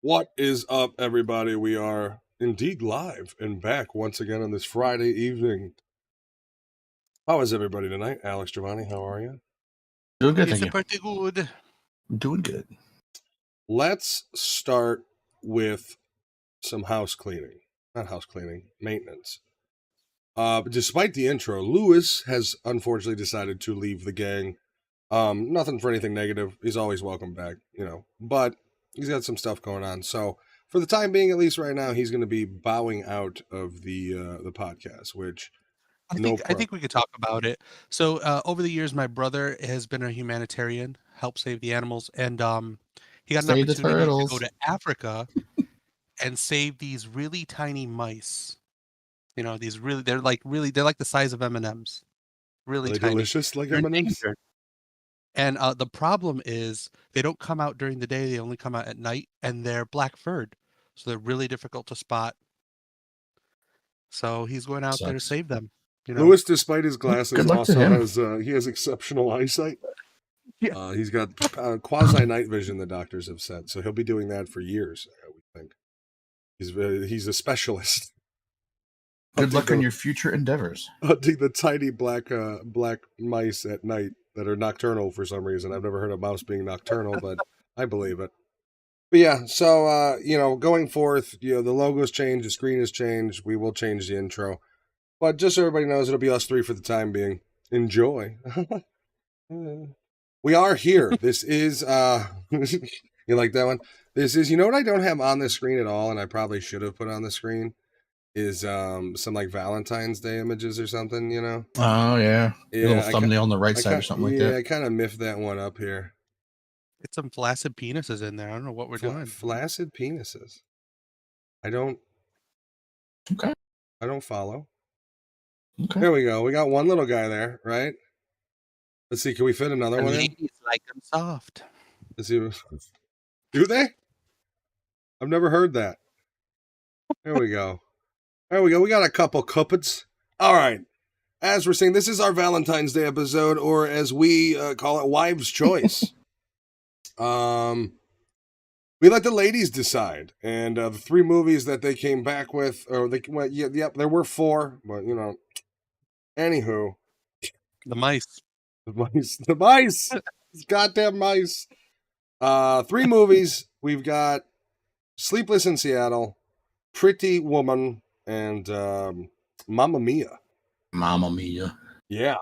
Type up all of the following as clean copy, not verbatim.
What is up, everybody? We are indeed live and back once again on this Friday evening. How is everybody tonight? Alex Giovanni, how are you? Doing good, It's thank you. pretty good. Doing good. Let's start with some house cleaning. Not house cleaning, maintenance. Despite the intro, Lewis has unfortunately decided to leave the gang. Nothing for anything negative. He's always welcome back, but he's got some stuff going on. So for the time being, at least right now, he's going to be bowing out of the podcast, which I think we could talk about it. So over the years, my brother has been a humanitarian, helped save the animals, and he got an Save the opportunity to go turtles. to Africa and save these really tiny mice. You know, they're like the size of M&Ms, really Are they tiny. delicious like They're M&Ms? endangered. And the problem is they don't come out during the day; they only come out at night, and they're black furred, so they're really difficult to spot. So he's going out there to Sucks. save them. You know, Lewis, despite his glasses, Good luck to also him. has exceptional eyesight. Yeah. He's got quasi night vision. The doctors have said, so he'll be doing that for years. We think he's a specialist. Good luck on your future endeavors. Hunting the tiny black mice at night that are nocturnal for some reason. I've never heard of mouse being nocturnal, but I believe it. But yeah, so going forth, the logo's changed, the screen has changed. We will change the intro, but just so everybody knows, it'll be us three for the time being. Enjoy. We are here. This is you like that one? This is, what I don't have on the screen at all, and I probably should have put on the screen, is some like Valentine's Day images or something, Oh yeah. Yeah, Your little thumbnail on the right side or something like that. I kind of miffed that one up here. It's some flaccid penises in there. I don't know what we're doing. Flaccid penises. I don't follow. Okay. There we go. We got one little guy there, right? Let's see. Can we fit another one in? Ladies like them soft. Let's see. Do they? I've never heard that. There we go. There we go. We got a couple cupids. All right. As we're saying, this is our Valentine's Day episode, or as we call it, Wives' Choice. We let the ladies decide, and the three movies that they came back with, there were four, but anywho, The mice, the mice, goddamn mice. Three movies. We've got Sleepless in Seattle, Pretty Woman, and Mamma Mia. Mamma Mia. Yeah.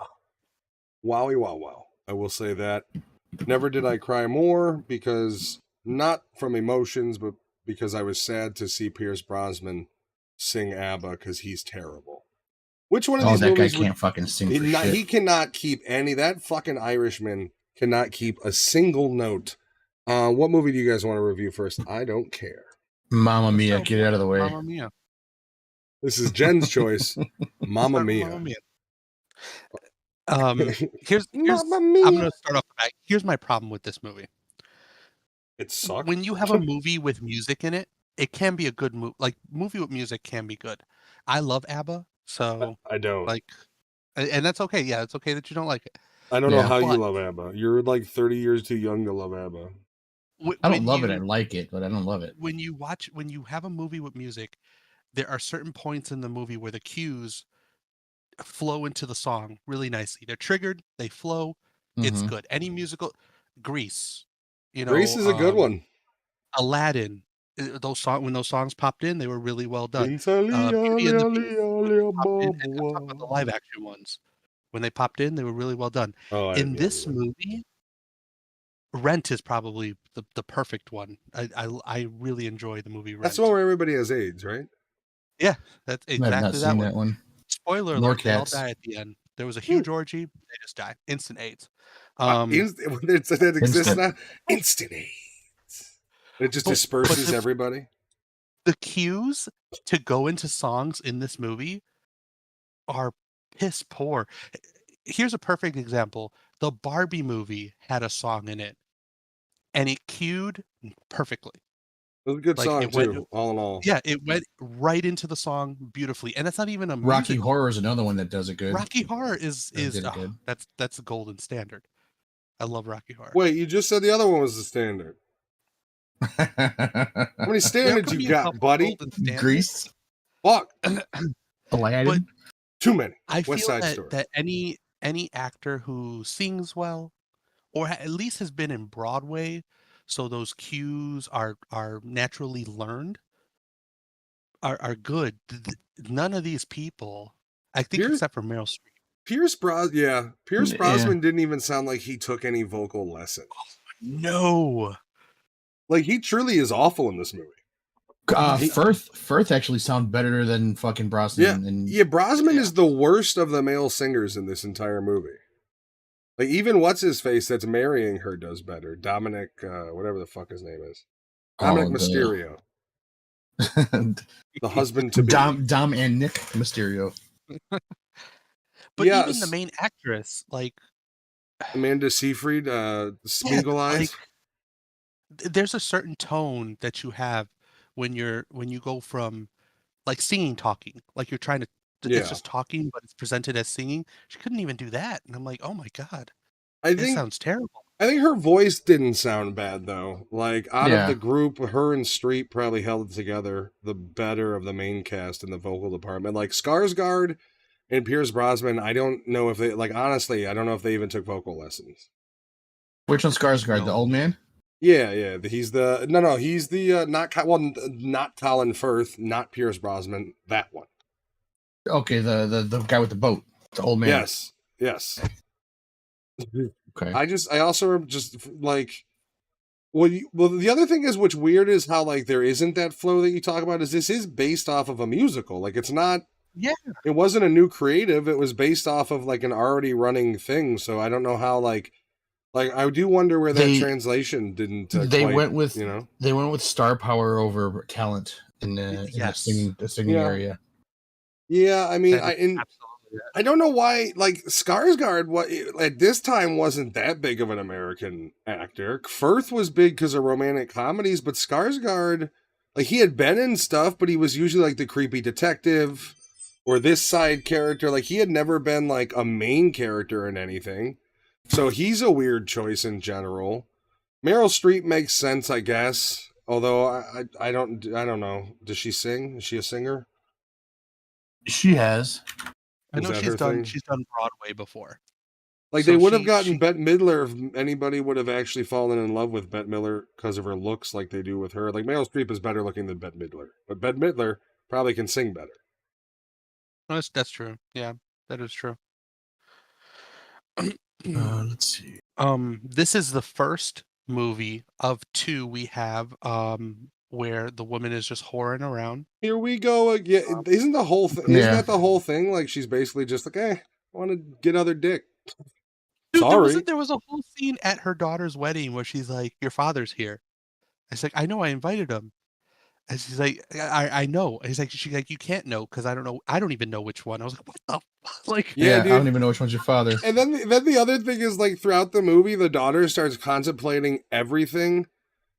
Wowie wow wow. I will say that. Never did I cry more, because not from emotions, but because I was sad to see Pierce Brosnan sing ABBA, because he's terrible. Which one of these movies? Guy can't fucking sing for shit. He cannot keep any. That fucking Irishman cannot keep a single note. What movie do you guys want to review first? I don't care. Mamma Mia, get out of the way. Mamma Mia. This is Jen's choice. Mamma Mia. Mamma Mia. Here's Mamma Mia. I'm going to start off the back. Here's my problem with this movie. It sucks. When you have a movie with music in it, it can be a good movie. Like, movie with music can be good. I love ABBA, so I don't. And that's okay. Yeah, it's okay that you don't like it. I don't know how you love ABBA. You're like 30 years too young to love ABBA. I don't love it. I like it, but I don't love it. When you have a movie with music, there are certain points in the movie where the cues flow into the song really nicely. They're triggered, they flow. It's good. Any musical, Grease, Grease is a good one. Aladdin, when those songs popped in, they were really well done. Beauty and the live action ones, when they popped in, they were really well done. In this movie, Rent is probably the perfect one. I really enjoy the movie Rent. That's the one where everybody has AIDS, right? Yeah, that's exactly that one. Spoiler alert, they all die at the end. There was a huge orgy, they just die. Instant AIDS. That exists now? Instant AIDS. It just disperses everybody. The cues to go into songs in this movie are piss poor. Here's a perfect example. The Barbie movie had a song in it, and it cued perfectly. It was a good song too, all in all. Yeah, it went right into the song beautifully, and that's not even a Rocky Horror is another one that does it good. Rocky Horror is that's the golden standard. I love Rocky Horror. Wait, you just said the other one was the standard. How many standards could you be a got, couple buddy? golden standards. Grease. Fuck. Aladdin. Too many. I West feel Side that Story. that any actor who sings well, or at least has been in Broadway, so those cues are naturally learned, are good. None of these people, I think, Pierce, except for Meryl Streep. Pierce Yeah. Brosnan didn't even sound like he took any vocal lessons. No. Like, he truly is awful in this movie. Firth actually sound better than fucking Brosnan. Yeah, Brosnan is the worst of the male singers in this entire movie. Like, even what's his face that's marrying her does better. Dominic, whatever the fuck his name is. Dominic Mysterio. The husband to be. Dom and Nick Mysterio. But even the main actress, like Amanda Seyfried, Spiegle Eyes. Like, there's a certain tone that you have when you go from like singing, talking, like you're trying to. It's just talking, but it's presented as singing. She couldn't even do that, and I'm like, oh my god, it sounds terrible. I think her voice didn't sound bad though. Like, out of the group, her and Streep probably held it together the better of the main cast in the vocal department. Like Skarsgård and Pierce Brosnan, I don't know if they, like, honestly, I don't know if they even took vocal lessons. Which one's Skarsgård? The old man? Yeah. He's the not Colin Firth, not Pierce Brosnan, that one. Okay, the guy with the boat, the old man. Yes. Okay. I also just like, well, the other thing is, what's weird is how, like, there isn't that flow that you talk about. Is this is based off of a musical? Like, it's not. Yeah. It wasn't a new creative. It was based off of like an already running thing. So I don't know how like I do wonder where that translation didn't. Went with they went with star power over talent in the singing area. Yeah, I mean, I don't know why, like, Skarsgård at this time wasn't that big of an American actor. Firth was big because of romantic comedies, but Skarsgård, like, he had been in stuff, but he was usually like the creepy detective or this side character. Like, he had never been like a main character in anything. So he's a weird choice in general. Meryl Streep makes sense, I guess. Although I don't know. Does she sing? Is she a singer? She has. I know she's done Broadway before. Like, so they would have gotten Bette Midler if anybody would have actually fallen in love with Bette Midler because of her looks, like they do with her. Like, Meryl Streep is better looking than Bette Midler, but Bette Midler probably can sing better. That's true. Yeah, that is true. Let's see. This is the first movie of two we have where the woman is just whoring around. Here we go again. Isn't the whole thing? Isn't that the whole thing? Like, she's basically just like, I want to get other dick. Dude, Sorry. There was a whole scene at her daughter's wedding where she's like, "Your father's here." I was like, "I know, I invited him." And she's like, I know. And she's like, you can't know because I don't know. I don't even know which one. I was like, what the fuck? Like, yeah, dude. I don't even know which one's your father. And then the other thing is, like, throughout the movie, the daughter starts contemplating everything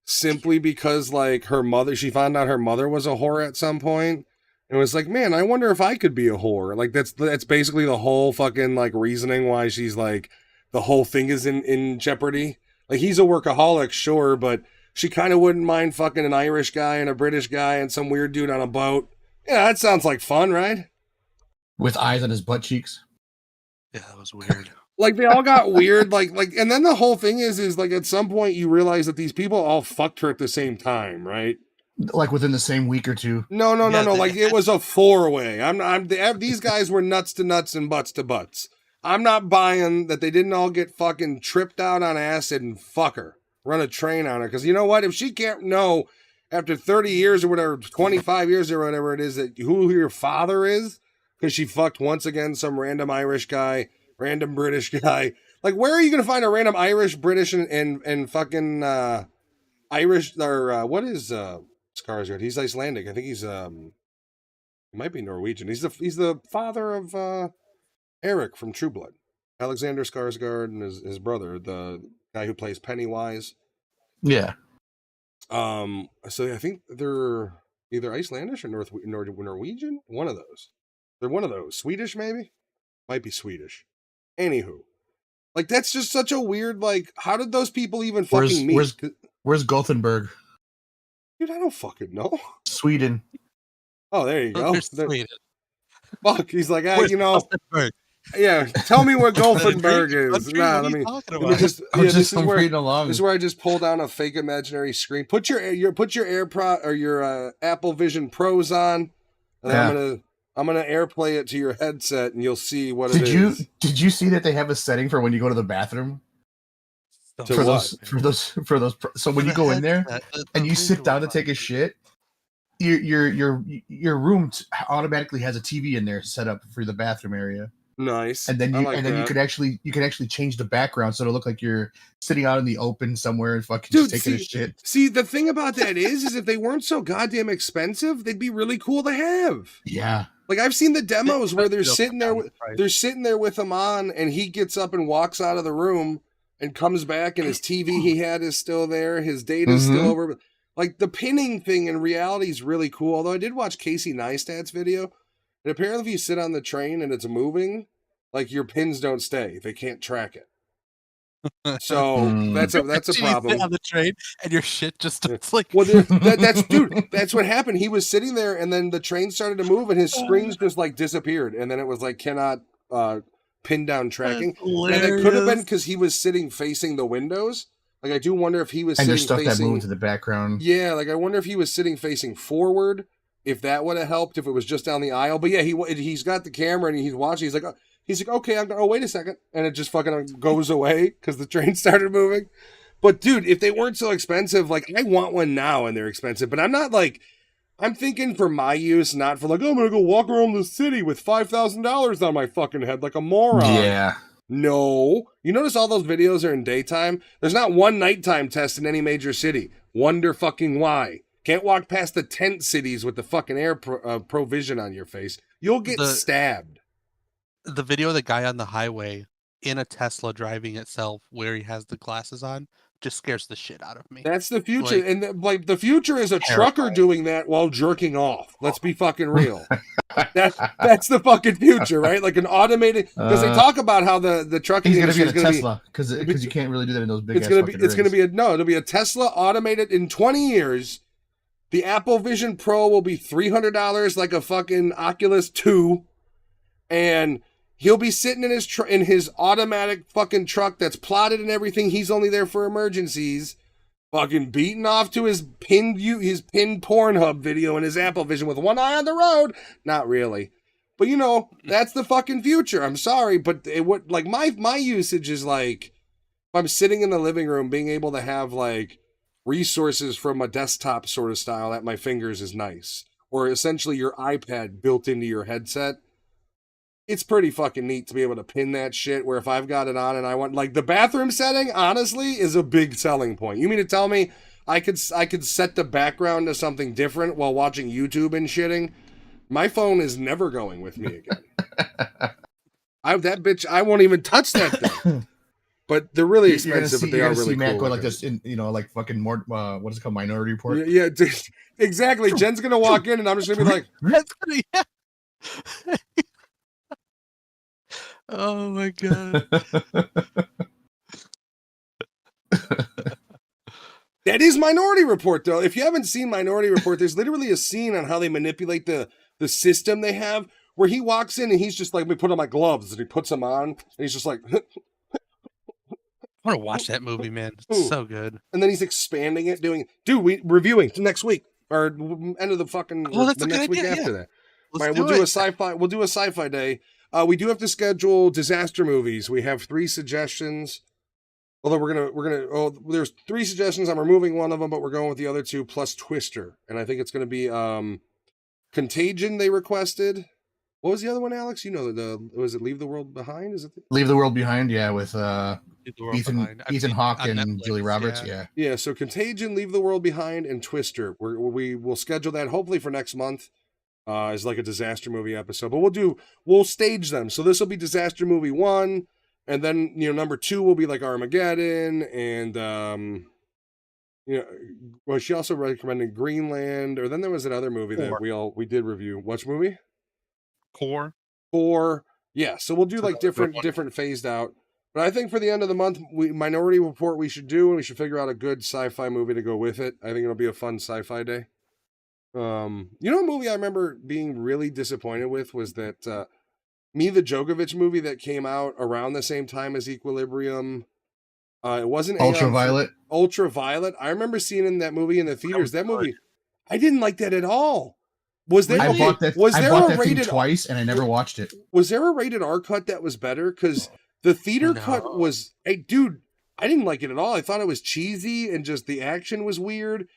simply because, like, she found out her mother was a whore at some point and was like, man, I wonder if I could be a whore. Like, that's basically the whole fucking, like, reasoning why she's like, the whole thing is in jeopardy. Like, he's a workaholic, sure, but she kind of wouldn't mind fucking an Irish guy and a British guy and some weird dude on a boat. Yeah, that sounds like fun, right? With eyes on his butt cheeks. Yeah, that was weird. Like, they all got weird, like, and then the whole thing is like, at some point you realize that these people all fucked her at the same time, right? Like within the same week or two. No. Like, it was a 4-way. These guys were nuts to nuts and butts to butts. I'm not buying that they didn't all get fucking tripped out on acid and fuck her. Run a train on her. Because you know what? If she can't know after 30 years or whatever, 25 years or whatever it is, that who your father is, because she fucked once again some random Irish guy, random British guy. Like, where are you going to find a random Irish, British, and fucking Irish, or what is Skarsgård? He's Icelandic. I think he's he might be Norwegian. He's the father of Eric from True Blood. Alexander Skarsgård and his brother, the guy who plays Pennywise. Yeah. So I think they're either Icelandish or Norwegian. One of those. They're one of those. Swedish, maybe? Might be Swedish. Anywho. Like, that's just such a weird, like, how did those people even fucking meet? Where's Gothenburg? Dude, I don't fucking know. Sweden. Oh, there you go. Sweden. Fuck, he's like, Where's Gothenburg? yeah. Tell me where Gothenburg is. Country? Nah, What are let you me talking let me about? just. I'm Yeah, just this is where reading along. this is where I just pull down a fake imaginary screen. Put your AirPod or your Apple Vision Pros on, and I'm gonna AirPlay it to your headset, and you'll see what it is. Did you see that they have a setting for when you go to the bathroom? To for what? those. So when you go in there and you sit down to take a shit, your room automatically has a TV in there set up for the bathroom area. Nice. And then you could actually change the background so it'll look like you're sitting out in the open somewhere and fucking just taking a shit. See, the thing about that is if they weren't so goddamn expensive, they'd be really cool to have. Yeah. Like I've seen the demos where they're sitting there with him on, and he gets up and walks out of the room and comes back, and his TV he had is still there, his data's still over. Like the pinning thing in reality is really cool. Although I did watch Casey Neistat's video, and apparently if you sit on the train and it's moving, like your pins don't stay; they can't track it. So that's a problem. You sit on the train and your shit just starts like. Well, that's what happened. He was sitting there, and then the train started to move, and his screens just like disappeared, and then it was like cannot pin down tracking. And it could have been because he was sitting facing the windows. Like I do wonder if he was and sitting there's stuff facing that moved to the background. Yeah, like I wonder if he was sitting facing forward. If that would have helped, if it was just down the aisle. But yeah, he's got the camera and he's watching. He's like, okay, wait a second. And it just fucking goes away because the train started moving. But dude, if they weren't so expensive, like I want one now and they're expensive, but I'm not like, I'm thinking for my use, not for like, oh, I'm going to go walk around the city with $5,000 on my fucking head like a moron. Yeah. No. You notice all those videos are in daytime? There's not one nighttime test in any major city. Wonder fucking why. Can't walk past the tent cities with the fucking air provision on your face. You'll get stabbed. The video of the guy on the highway in a Tesla driving itself where he has the glasses on just scares the shit out of me. That's the future. Like, the future is a trucker doing that while jerking off. Let's be fucking real. That's the fucking future, right? Like an automated, because they talk about how the trucking industry is going to be Tesla, because you can't really do that in those big. It'll be a Tesla automated in 20 years. The Apple Vision Pro will be $300 like a fucking Oculus 2, and he'll be sitting in his automatic fucking truck that's plotted and everything. He's only there for emergencies, fucking beating off to his pinned Pornhub video in his Apple Vision with one eye on the road. Not really, but you know that's the fucking future. I'm sorry, but it would like my usage is like if I'm sitting in the living room, being able to have like resources from a desktop sort of style at my fingers is nice, or essentially your iPad built into your headset. It's pretty fucking neat to be able to pin that shit where if I've got it on and I want, like the bathroom setting, honestly, is a big selling point. You mean to tell me I could set the background to something different while watching YouTube and shitting? My phone is never going with me again. I won't even touch that thing. But they're really expensive, but they are really Matt cool. Go like this, like fucking more. What is it called? Minority Report. Yeah, exactly. Jen's gonna walk in, and I'm just gonna be like, oh my god. That is Minority Report, though. If you haven't seen Minority Report, there's literally a scene on how they manipulate the system they have, where he walks in and he's just like, "Let me put on my gloves," and he puts them on, and he's just like. I want to watch that movie, man. It's so good. And then he's expanding it, we reviewing next week or end of the fucking that's the next week after that. All right, we'll do a sci-fi day. We do have to schedule disaster movies. We have 3 suggestions. Although there's 3 suggestions. I'm removing one of them, but we're going with the other 2 plus Twister. And I think it's going to be Contagion they requested. What was the other one, Alex? You know, was it Leave the World Behind? Is it Leave the World Behind? Yeah, with Ethan Hawke and Netflix, Julie Roberts. Yeah. So Contagion, Leave the World Behind, and Twister. We will schedule that hopefully for next month. As like a disaster movie episode, but we'll stage them. So this will be disaster movie 1, and then number 2 will be like Armageddon, and well, she also recommended Greenland, or then there was another movie that we did review. Which movie? Core. Yeah. So we'll do like different phased out. But I think for the end of the month, Minority Report we should do, and we should figure out a good sci-fi movie to go with it. I think it'll be a fun sci-fi day. You know, a movie I remember being really disappointed with was that Mila Jovovich movie that came out around the same time as Equilibrium. It wasn't Ultraviolet. Ultraviolet. I remember seeing that movie in the theaters. That movie, I didn't like that at all. Was there? I bought that. Was I there bought a that thing rated twice, and I never watched it. Was there a rated R cut that was better? Because the theater cut was, hey, dude, I didn't like it at all. I thought it was cheesy and just the action was weird.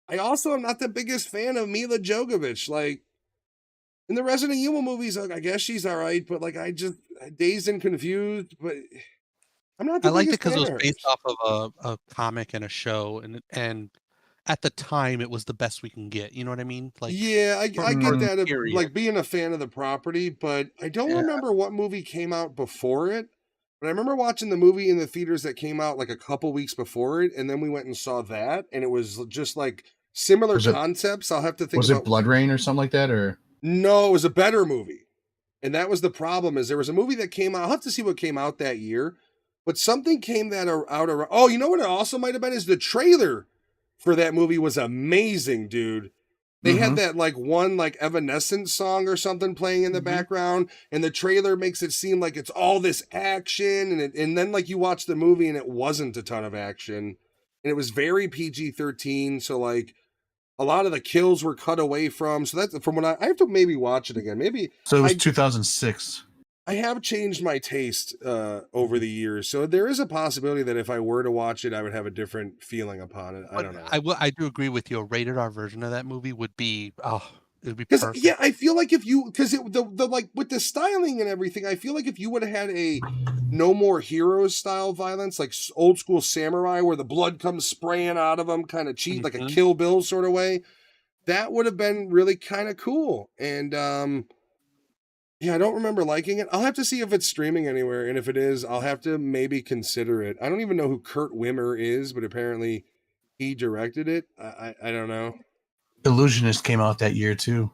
I also am not the biggest fan of Mila Jovovich. Like, in the Resident Evil movies, like, I guess she's all right, but like, I just Dazed and Confused, but I'm not. I liked it because it was based off of a comic and a show, and at the time it was the best we can get. You know what I mean? Like, yeah, I get that, like being a fan of the property, but I don't remember what movie came out before it. But I remember watching the movie in the theaters that came out like a couple weeks before it, and then we went and saw that, and it was just like similar concepts. I'll have to think. Was it Blood Rain or something like that, or no? It was a better movie, and that was the problem. Is there was a movie that came out. I'll have to see what came out that year, but something came out around. Oh, you know what? It also might have been is the trailer for that movie was amazing, dude. They had that like one like Evanescence song or something playing in the background, and the trailer makes it seem like it's all this action, and then like you watch the movie and it wasn't a ton of action, and it was very PG-13. So like a lot of the kills were cut away from. So that's from when I have to maybe watch it again. Maybe so it was 2006. I have changed my taste over the years, so there is a possibility that if I were to watch it, I would have a different feeling upon it. I don't know. I do agree with you. A rated R version of that movie would be it would be perfect. Yeah, I feel like if you the like with the styling and everything, I feel like if you would have had a No More Heroes style violence, like old school samurai, where the blood comes spraying out of them, kind of cheat, like a Kill Bill sort of way, that would have been really kind of cool. And yeah, I don't remember liking it. I'll have to see if it's streaming anywhere, and if it is, I'll have to maybe consider it. I don't even know who Kurt Wimmer is, but apparently he directed it. I don't know. Illusionist came out that year too.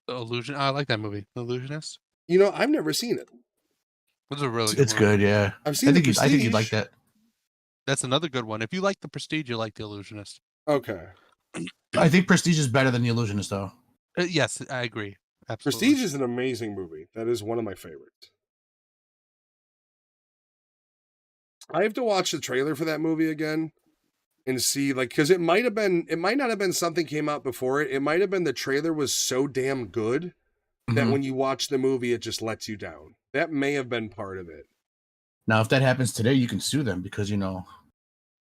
The Illusion. I like that movie, Illusionist. You know, I've never seen it. It's a really it's good, yeah. I've seen. I think you'd like that. That's another good one. If you like The Prestige, you like The Illusionist. Okay. I think Prestige is better than The Illusionist, though. Yes, I agree. Absolutely. Prestige is an amazing movie. That is one of my favorites. I have to watch the trailer for that movie again and see, like, because it might not have been something came out before it. It might have been the trailer was so damn good that when you watch the movie, it just lets you down. That may have been part of it. Now, if that happens today, you can sue them because, you know,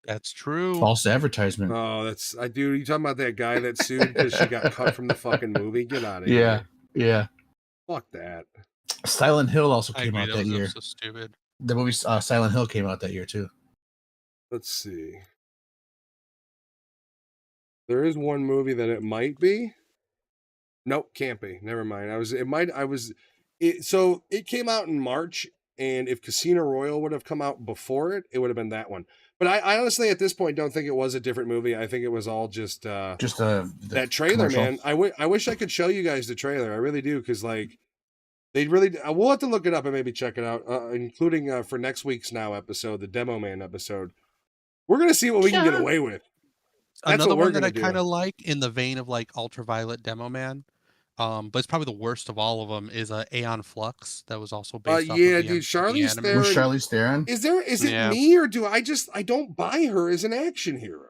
that's true. False advertisement. Oh, you talking about that guy that sued because she got cut from the fucking movie? Get out of here. Yeah. Fuck that. Silent Hill also came out that year. So stupid. The movie Silent Hill came out that year too. Let's see. There is one movie that it might be. Nope, can't be. Never mind. So it came out in March, and if Casino Royale would have come out before it, it would have been that one. But I honestly, at this point, don't think it was a different movie. I think it was all just that trailer, commercial. man. I wish I could show you guys the trailer. I really do, because like they really. We'll have to look it up and maybe check it out, including for next week's Now episode, the Demo Man episode. We're gonna see what we can get away with. That's another one that I kind of like, in the vein of like Ultraviolet, Demo Man. But it's probably the worst of all of them is Aeon Flux that was also based off of dude, Charlize Theron. Who's Charlize Theron? Is it me, or do I don't buy her as an action hero?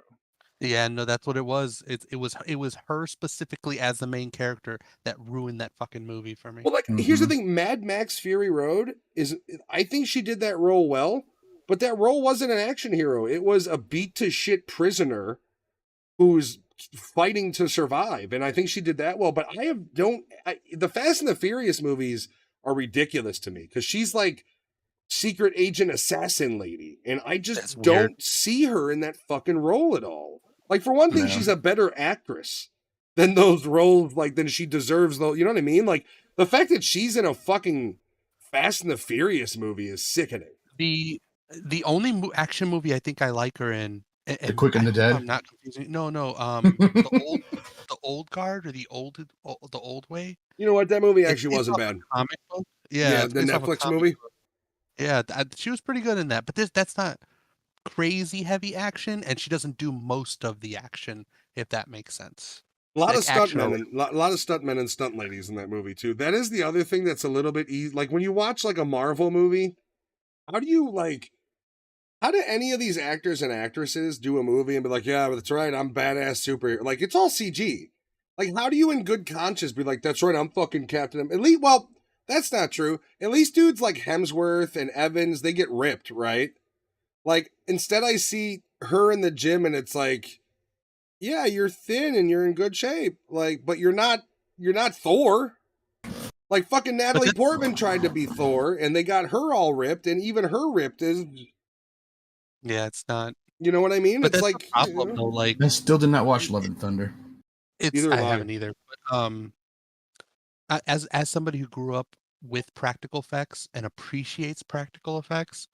Yeah, no, that's what it was. It was her specifically as the main character that ruined that fucking movie for me. Well, like here's the thing, Mad Max Fury Road I think she did that role well, but that role wasn't an action hero. It was a beat to shit prisoner who's fighting to survive, and I think she did that well. But the Fast and the Furious movies are ridiculous to me because she's like secret agent assassin lady, and I just don't see her in that fucking role at all. Like, for one thing, she's a better actress than those roles, like than she deserves. Though, you know what I mean? Like the fact that she's in a fucking Fast and the Furious movie is sickening. The only action movie I think I like her in. The Quick and the Dead. I'm not confusing. No. The old guard, or the old way. You know what? That movie actually wasn't bad. Comic book. Yeah, the Netflix movie. Yeah, she was pretty good in that. But that's not crazy heavy action, and she doesn't do most of the action, if that makes sense. A lot of Like action stuntmen over. and a lot of stuntmen and stunt ladies in that movie too. That is the other thing that's a little bit easy. Like when you watch like a Marvel movie, how do you like? How do any of these actors and actresses do a movie and be like, yeah, that's right, I'm badass superhero? Like it's all CG. Like how do you in good conscience be like, that's right, I'm fucking Captain? At least, well, that's not true. At least dudes like Hemsworth and Evans, they get ripped, right? Like instead, I see her in the gym and it's like, yeah, you're thin and you're in good shape. Like, but you're not Thor. Like fucking But Natalie Portman tried to be Thor and they got her all ripped, and even her ripped is, yeah, it's not. you know what I mean? But It's that's the like, problem, though. Like I still did not watch Love and Thunder. Either I have I. haven't either. But as somebody who grew up with practical effects and appreciates practical effects,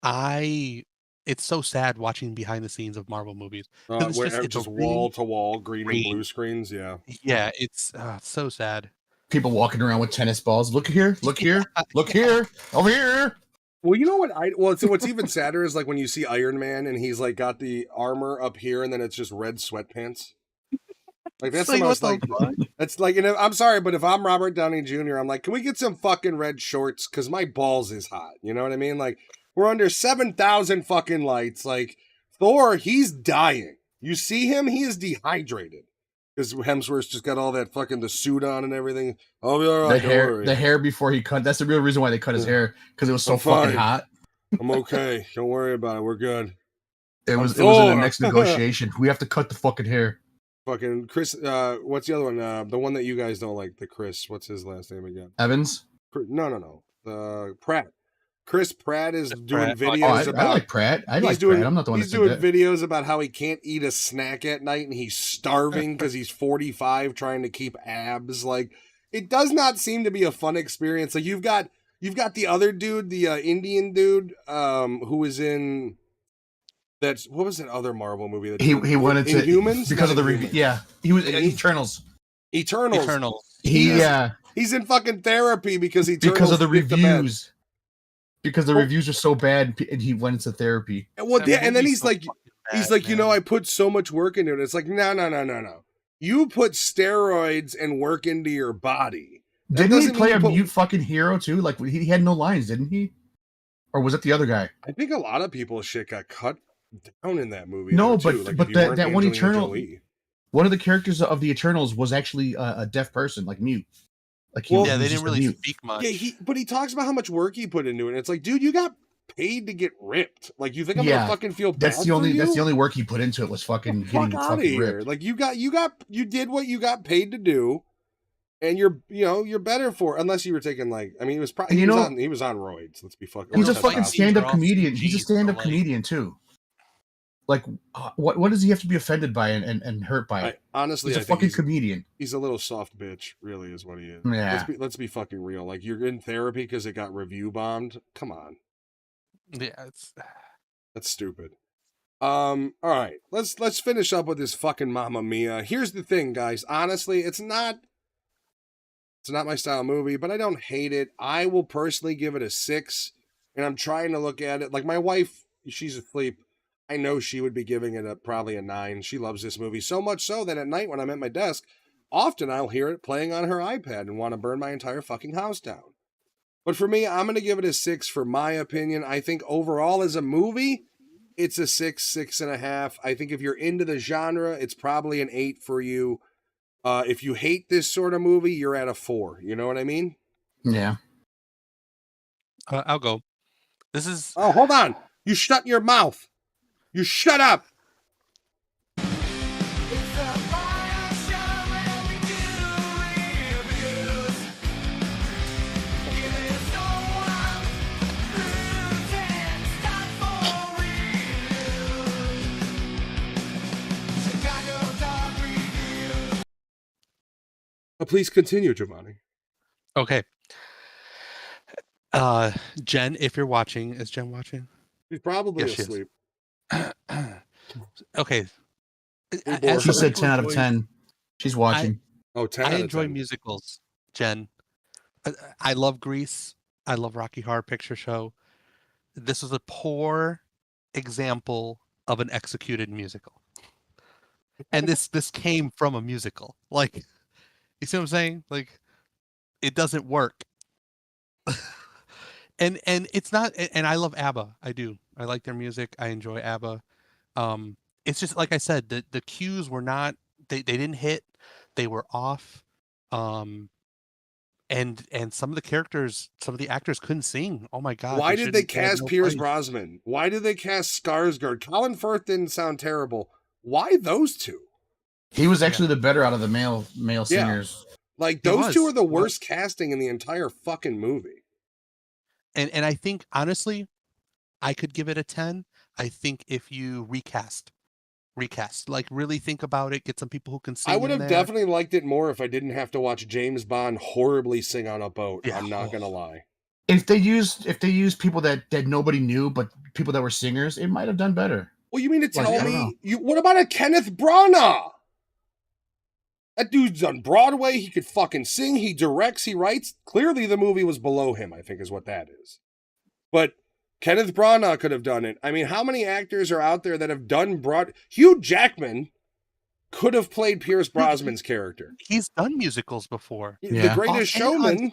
it's so sad watching behind the scenes of Marvel movies because Where it's a just wall really to wall green and blue strange. screens. Yeah. Yeah, it's so sad. People walking around with tennis balls. Look here, look here, look Yeah. here, over here. Well, you know what? So what's even sadder is like when you see Iron Man and he's like got the armor up here and then it's just red sweatpants. Like that's the most like that's like. And I'm sorry, but if I'm Robert Downey Jr., I'm like, can we get some fucking red shorts? Because my balls is hot. You know what I mean? Like we're under 7,000 fucking lights. Like Thor, he's dying. You see him? He is dehydrated. Because Hemsworth's just got all that fucking the suit on and everything. I'll be all right. The hair before he cut. That's the real reason why they cut his hair, because it was so I'm fine. fucking hot. I'm okay. Don't worry about it. We're good. It was in the next negotiation. We have to cut the fucking hair. Fucking Chris. What's the other one? The one that you guys don't like. The Chris. What's his last name again? Evans. No. The Pratt. Chris Pratt is doing Pratt. videos about. I like Pratt. Pratt. I'm not the one. He's doing videos about how he can't eat a snack at night and he's starving because he's 45, trying to keep abs. Like it does not seem to be a fun experience. Like you've got the other dude, the Indian dude, who was in. What was that other Marvel movie that he wanted to Inhumans because of the review. Yeah, he was in Eternals. Eternals. He's in fucking therapy because because of the reviews. Because the reviews are so bad, and he went into therapy. Well, yeah, and then he's like, you know, I put so much work into it. It's like, no. You put steroids and work into your body. Didn't he play a mute fucking hero too? Like he had no lines, didn't he? Or was it the other guy? I think a lot of people's shit got cut down in that movie. No, but that one Eternal, one of the characters of the Eternals was actually a deaf person, like mute. Like they didn't really speak much. Yeah, but he talks about how much work he put into it. And it's like, dude, you got paid to get ripped. Like, you think I'm gonna fucking feel bad? That's the only work he put into it was fucking getting fucking ripped. Like you did what you got paid to do, and you're better for it, unless you were taking like, I mean, he was probably he was on roids. Let's be fucking. He's a fucking stand-up comedian. He's a stand-up comedian too. Like, what does he have to be offended by and hurt by? Honestly, he's a fucking comedian. He's a little soft bitch, really, is what he is. Yeah. Let's be fucking real. Like, you're in therapy because it got review bombed. Come on. Yeah, that's stupid. All right, let's finish up with this fucking Mamma Mia. Here's the thing, guys. Honestly, it's not my style movie, but I don't hate it. I will personally give it a 6, and I'm trying to look at it like my wife. She's asleep. I know she would be giving it probably a 9. She loves this movie so much so that at night when I'm at my desk, often I'll hear it playing on her iPad and want to burn my entire fucking house down. But for me, I'm going to give it a 6 for my opinion. I think overall as a movie, it's a 6.5. I think if you're into the genre, it's probably an 8 for you. If you hate this sort of movie, you're at a 4. You know what I mean? Yeah. I'll go. This is... Oh, hold on. You shut your mouth. You shut up. Please continue, Giovanni. Okay. Jen, if you're watching, is Jen watching? She's probably asleep. Okay. She said 10 out of 10. She's watching. 10 I enjoy musicals, Jen. I love Grease. I love Rocky Horror Picture Show. this was a poor example of an executed musical. And this came from a musical. Like, you see what I'm saying? Like, it doesn't work. and it's not, and I love ABBA. I do. I like their music. I enjoy ABBA. It's just like I said, the cues were not, they didn't hit. They were off. And some of the characters, some of the actors couldn't sing. Oh my god! Why did they had cast no Pierce place. Brosnan? Why did they cast Skarsgård? Colin Firth didn't sound terrible. Why those two? He was actually the better out of the male singers. Like, He those two was. are the worst casting in the entire fucking movie. And I think, honestly, I could give it a 10. I think if you recast, like, really think about it, get some people who can sing. I would in have there. definitely liked it more if I didn't have to watch James Bond horribly sing on a boat. Yeah. I'm not gonna lie. If they used people that nobody knew, but people that were singers, it might have done better. Well, you mean to Like, tell I don't me what about a Kenneth Branagh? That dude's on Broadway. He could fucking sing. He directs. He writes. Clearly, the movie was below him, I think is what that is. But Kenneth Branagh could have done it. I mean, how many actors are out there that have done Hugh Jackman could have played Pierce Brosnan's character. He's done musicals before. The Greatest Showman.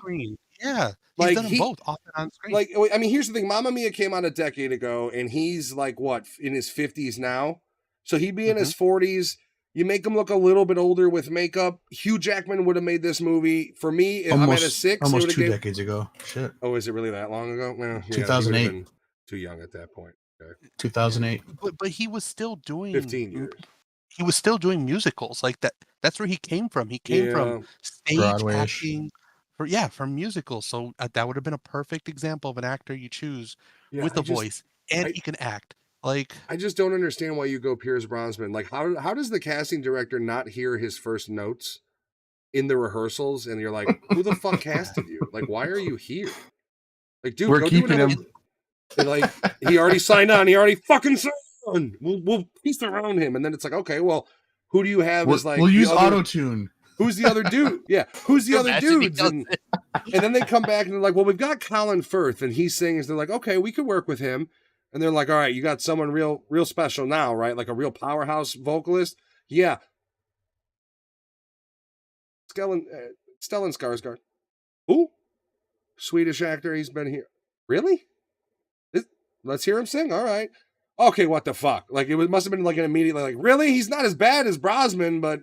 Yeah, he's Like, done them both off and on screen. Like, I mean, here's the thing. Mamma Mia came out a decade ago, and he's like, what, in his 50s now? So he'd be in his 40s. You make him look a little bit older with makeup. Hugh Jackman would have made this movie. For me, I'm at a 6. Almost 2 decades ago. Shit. Oh, is it really that long ago? Well, yeah, 2008. Too young at that point. Okay. 2008. But he was still doing 15 years. He was still doing musicals like that. That's where he came from. He came from stage Broadway-ish. acting from musicals. So that would have been a perfect example of an actor you choose with a voice, and he can act. Like, I just don't understand why you go Pierce Brosnan. Like, how does the casting director not hear his first notes in the rehearsals? And you're like, who the fuck casted you? Like, why are you here? Like, dude, we're go keeping do him. Like, he already signed on. He already fucking signed on. We'll piece around him. And then it's like, okay, well, who do you have as like? We'll use auto-tune. Who's the other dude? Yeah, who's the other dudes? And then they come back and they're like, well, we've got Colin Firth, and he sings. They're like, okay, we could work with him. And they're like, all right, you got someone real special now, right? Like a real powerhouse vocalist. Yeah. Stellan Skarsgård. Who? Swedish actor. He's been here. Really? Let's hear him sing. All right. Okay, what the fuck? Like, must have been like an immediately like, really? He's not as bad as Brosnan, but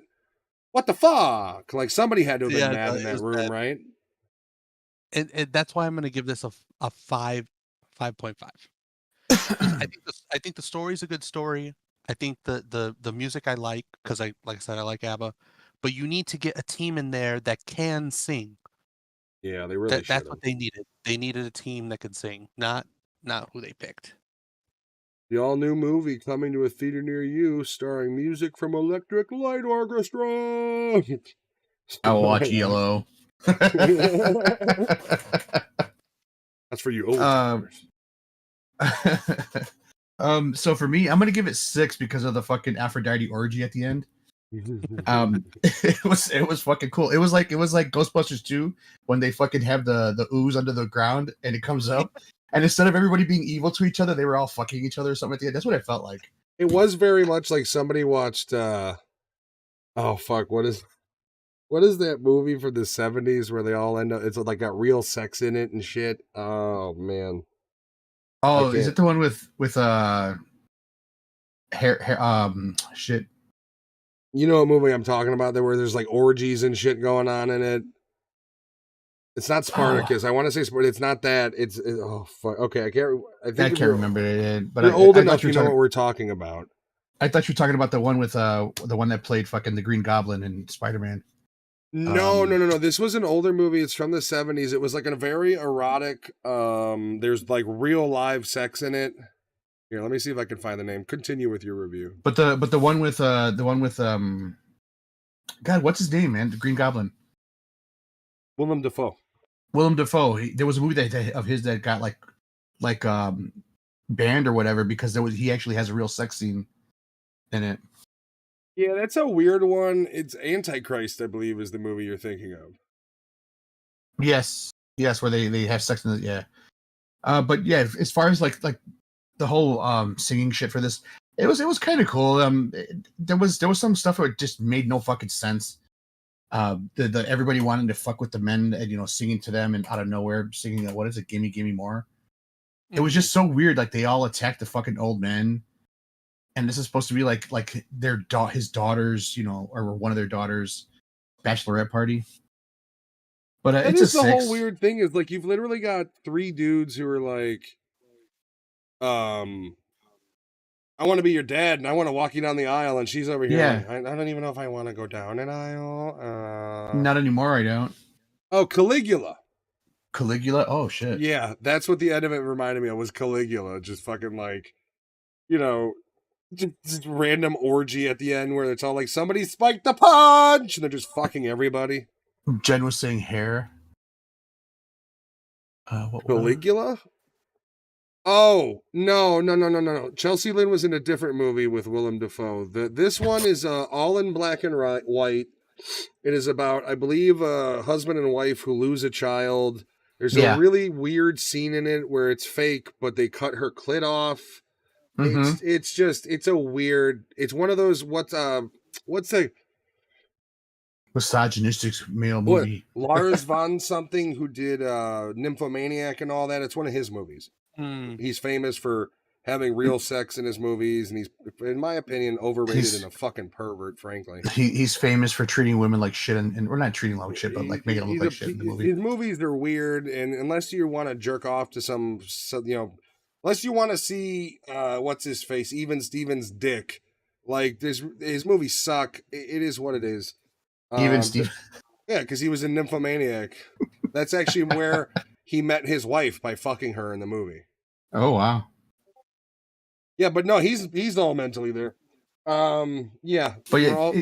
what the fuck? Like, somebody had to have been mad in that room, right? And that's why I'm going to give this a 5.5. I think the story's a good story. I think the music I like, because like I said, I like ABBA. But you need to get a team in there that can sing. Yeah, they really. That's what they needed. They needed a team that could sing, not who they picked. The all-new movie coming to a theater near you, starring music from Electric Light Orchestra. I'll watch Yellow. That's for you old timers. So for me, I'm gonna give it 6 because of the fucking Aphrodite orgy at the end. It was fucking cool. It was like Ghostbusters 2 when they fucking have the ooze under the ground and it comes up, and instead of everybody being evil to each other, they were all fucking each other or something like that. That's what it felt like. It was very much like somebody watched oh fuck, what is that movie from the 70s where they all end up, it's like got real sex in it and shit. Oh man. Oh, is it the one with hair shit? You know what movie I'm talking about? There where there's like orgies and shit going on in it. It's not Spartacus. I want to say Spartacus. It's not that. It's oh fuck. Okay, I can't remember it. But you're old enough. You know what we're talking about. I thought you were talking about the one with the one that played fucking the Green Goblin and Spider-Man. No. This was an older movie. It's from the 70s. It was like a very erotic. There's like real live sex in it. Here, let me see if I can find the name. Continue with your review. But the one with God, what's his name, man? The Green Goblin. Willem Dafoe. There was a movie of his that got like banned or whatever because he actually has a real sex scene in it. Yeah, that's a weird one. It's Antichrist, I believe, is the movie you're thinking of. Yes, where they have sex in it. Yeah. But yeah, as far as like the whole singing shit for this, it was kind of cool. There was some stuff that just made no fucking sense. The everybody wanting to fuck with the men and singing to them and out of nowhere singing what is it, gimme gimme more. It was just so weird. Like they all attacked the fucking old men, and this is supposed to be like his daughters, or one of their daughters' bachelorette party. But That it's is a the 6. whole weird thing is like you've literally got 3 dudes who are like, I want to be your dad and I want to walk you down the aisle, and she's over here Yeah. like, I don't even know if I want to go down an aisle. Not anymore. I don't. Oh, Caligula. Caligula. Oh shit. Yeah, that's what the end of it reminded me of, was Caligula. Just fucking like, just random orgy at the end where it's all like, somebody spiked the punch, and they're just fucking everybody. Jen was saying hair. Caligula? Oh, no. Chelsea Lynn was in a different movie with Willem Dafoe. This one is all in black and white. It is about, I believe, a husband and wife who lose a child. There's a really weird scene in it where it's fake, but they cut her clit off. Mm-hmm. It's a weird, it's one of those, what's the misogynistic male movie. Lars von something, who did Nymphomaniac and all that. It's one of his movies. He's famous for having real sex in his movies, and he's, in my opinion, overrated and a fucking pervert, frankly. He's famous for treating women like shit, and we're not treating them like shit, but like making them look like shit in the movie. His movies are weird, and unless you want to jerk off to unless you want to see what's his face, Even Stevens' dick, like his movies suck. It is what it is. Even Steve. Yeah, because he was in Nymphomaniac. That's actually where he met his wife, by fucking her in the movie. Oh wow. Yeah, but no, he's all mentally there. Yeah. But yeah,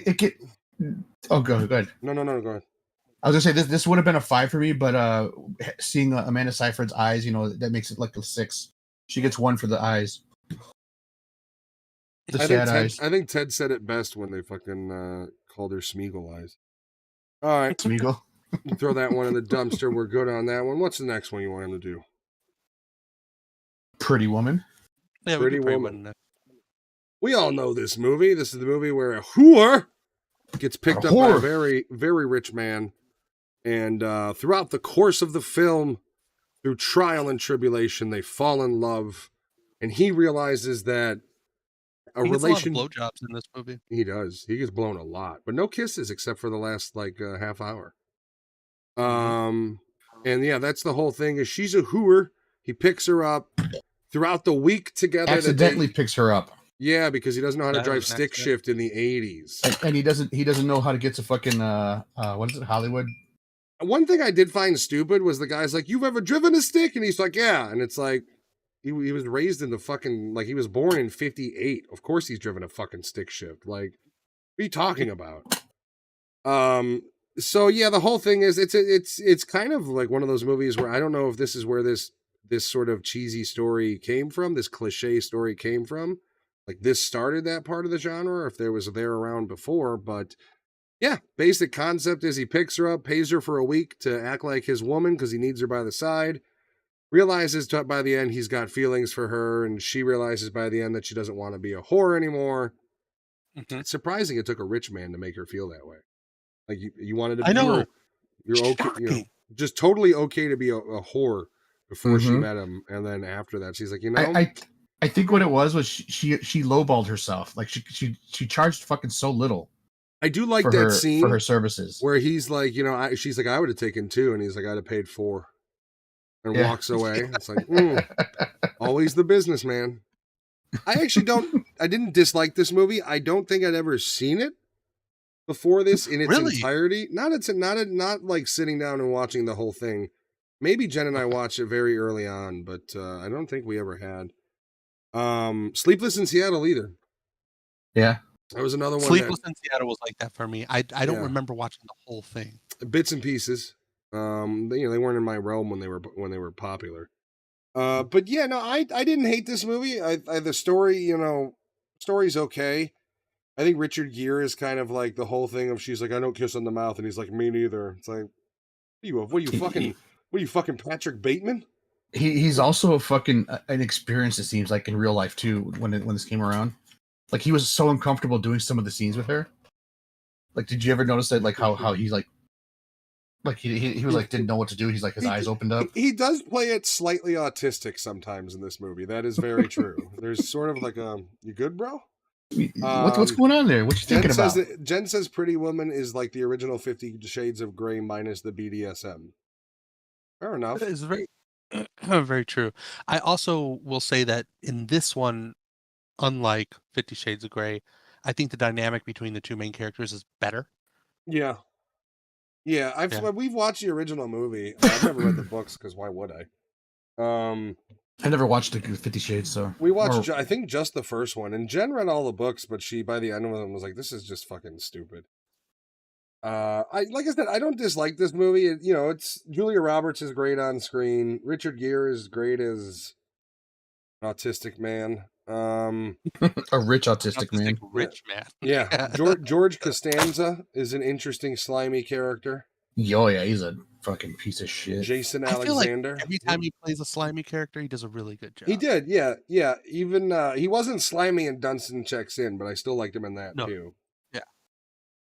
oh, go ahead. No, go ahead. I was gonna say this would have been a 5 for me, but seeing Amanda Seyfried's eyes, that makes it like a 6. She gets 1 for the eyes. I think Ted said it best when they fucking called her Smeagol eyes. All right, Smeagol. Throw that one in the dumpster. We're good on that one. What's the next one you want him to do? Pretty Woman. Yeah, Pretty Woman. We all know this movie. This is the movie where a whore gets picked up by a very, very rich man. And throughout the course of the film, through trial and tribulation, they fall in love. And he realizes that he gets a lot of blowjobs in this movie. He does. He gets blown a lot. But no kisses except for the last, half hour. And yeah, that's the whole thing. Is she's a hooer. He picks her up. Throughout the week together, accidentally picks her up. Yeah, because he doesn't know how to drive stick shift in the 80s, and he doesn't know how to get to fucking what is it, Hollywood. One thing I did find stupid was the guy's like, "You've ever driven a stick?" And he's like, "Yeah," and it's like he was raised in the fucking, like, he was born in 58. Of course, he's driven a fucking stick shift. Like, what are you talking about? So yeah, the whole thing is it's kind of like one of those movies where I don't know if this is where this sort of cheesy story came from, this cliche story came from. Like, this started that part of the genre, or if there was there around before. But yeah, basic concept is he picks her up, pays her for a week to act like his woman because he needs her by the side, realizes by the end he's got feelings for her, and she realizes by the end that she doesn't want to be a whore anymore. It's surprising it took a rich man to make her feel that way. Like, you wanted to be, I know. You're okay, just totally okay to be a whore before she met him, and then after that she's like, I think what it was she lowballed herself. Like, she charged fucking so little. I do like that scene for her services where he's like, she's like, I would have taken 2, and he's like, I'd have paid 4, and walks away. It's like, always the businessman. I didn't dislike this movie. I don't think I'd ever seen it before this in its entirety. Not like sitting down and watching the whole thing. Maybe Jen and I watched it very early on, but I don't think we ever had. Sleepless in Seattle either. Yeah. That was another one. Sleepless in Seattle was like that for me. I don't remember watching the whole thing. Bits and pieces. They weren't in my realm when they were popular. But yeah, no, I didn't hate this movie. The story, story's okay. I think Richard Gere is kind of like the whole thing of, she's like, I don't kiss on the mouth, and he's like, me neither. It's like, what are you fucking Patrick Bateman? He's also a fucking an experience. It seems like in real life too. When this came around, like he was so uncomfortable doing some of the scenes with her. Like, did you ever notice that? Like how he's like he was like didn't know what to do. He's like his eyes opened up. He does play it slightly autistic sometimes in this movie. That is very true. There's sort of like you good, bro? What's going on there? What you thinking about? Jen says Pretty Woman is like the original 50 Shades of Grey minus the BDSM. Fair enough. It's very, very true. I also will say that in this one, unlike 50 Shades of Grey, I think the dynamic between the two main characters is better. Yeah. Yeah, we've watched the original movie. I've never read the books because why would I? I never watched the 50 Shades, so we watched. I think just the first one, and Jen read all the books, but she by the end of them was like, "This is just fucking stupid." Like I said, I don't dislike this movie. It's Julia Roberts is great on screen. Richard Gere is great as an autistic man. a rich autistic man. Rich man. Yeah. George Costanza is an interesting, slimy character. Yo, yeah, he's a fucking piece of shit. Jason I feel like Alexander. every time he plays a slimy character, he does a really good job. He did, yeah. Even he wasn't slimy in Dunstan Checks In, but I still liked him in that too. Yeah.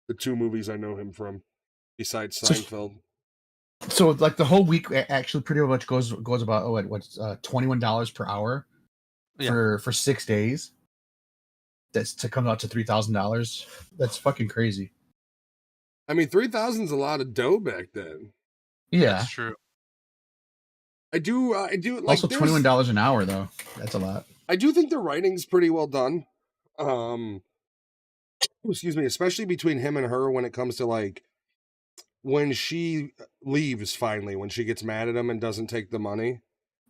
The two movies I know him from, besides Seinfeld. So like the whole week actually pretty much goes about what's $21 per hour for 6 days. That's to come out to $3,000. That's fucking crazy. I mean, 3,000's a lot of dough back then. Yeah, that's true. I do. Like, also $21 an hour though. That's a lot. I do think the writing's pretty well done. Excuse me, especially between him and her when it comes to like when she leaves finally, when she gets mad at him and doesn't take the money.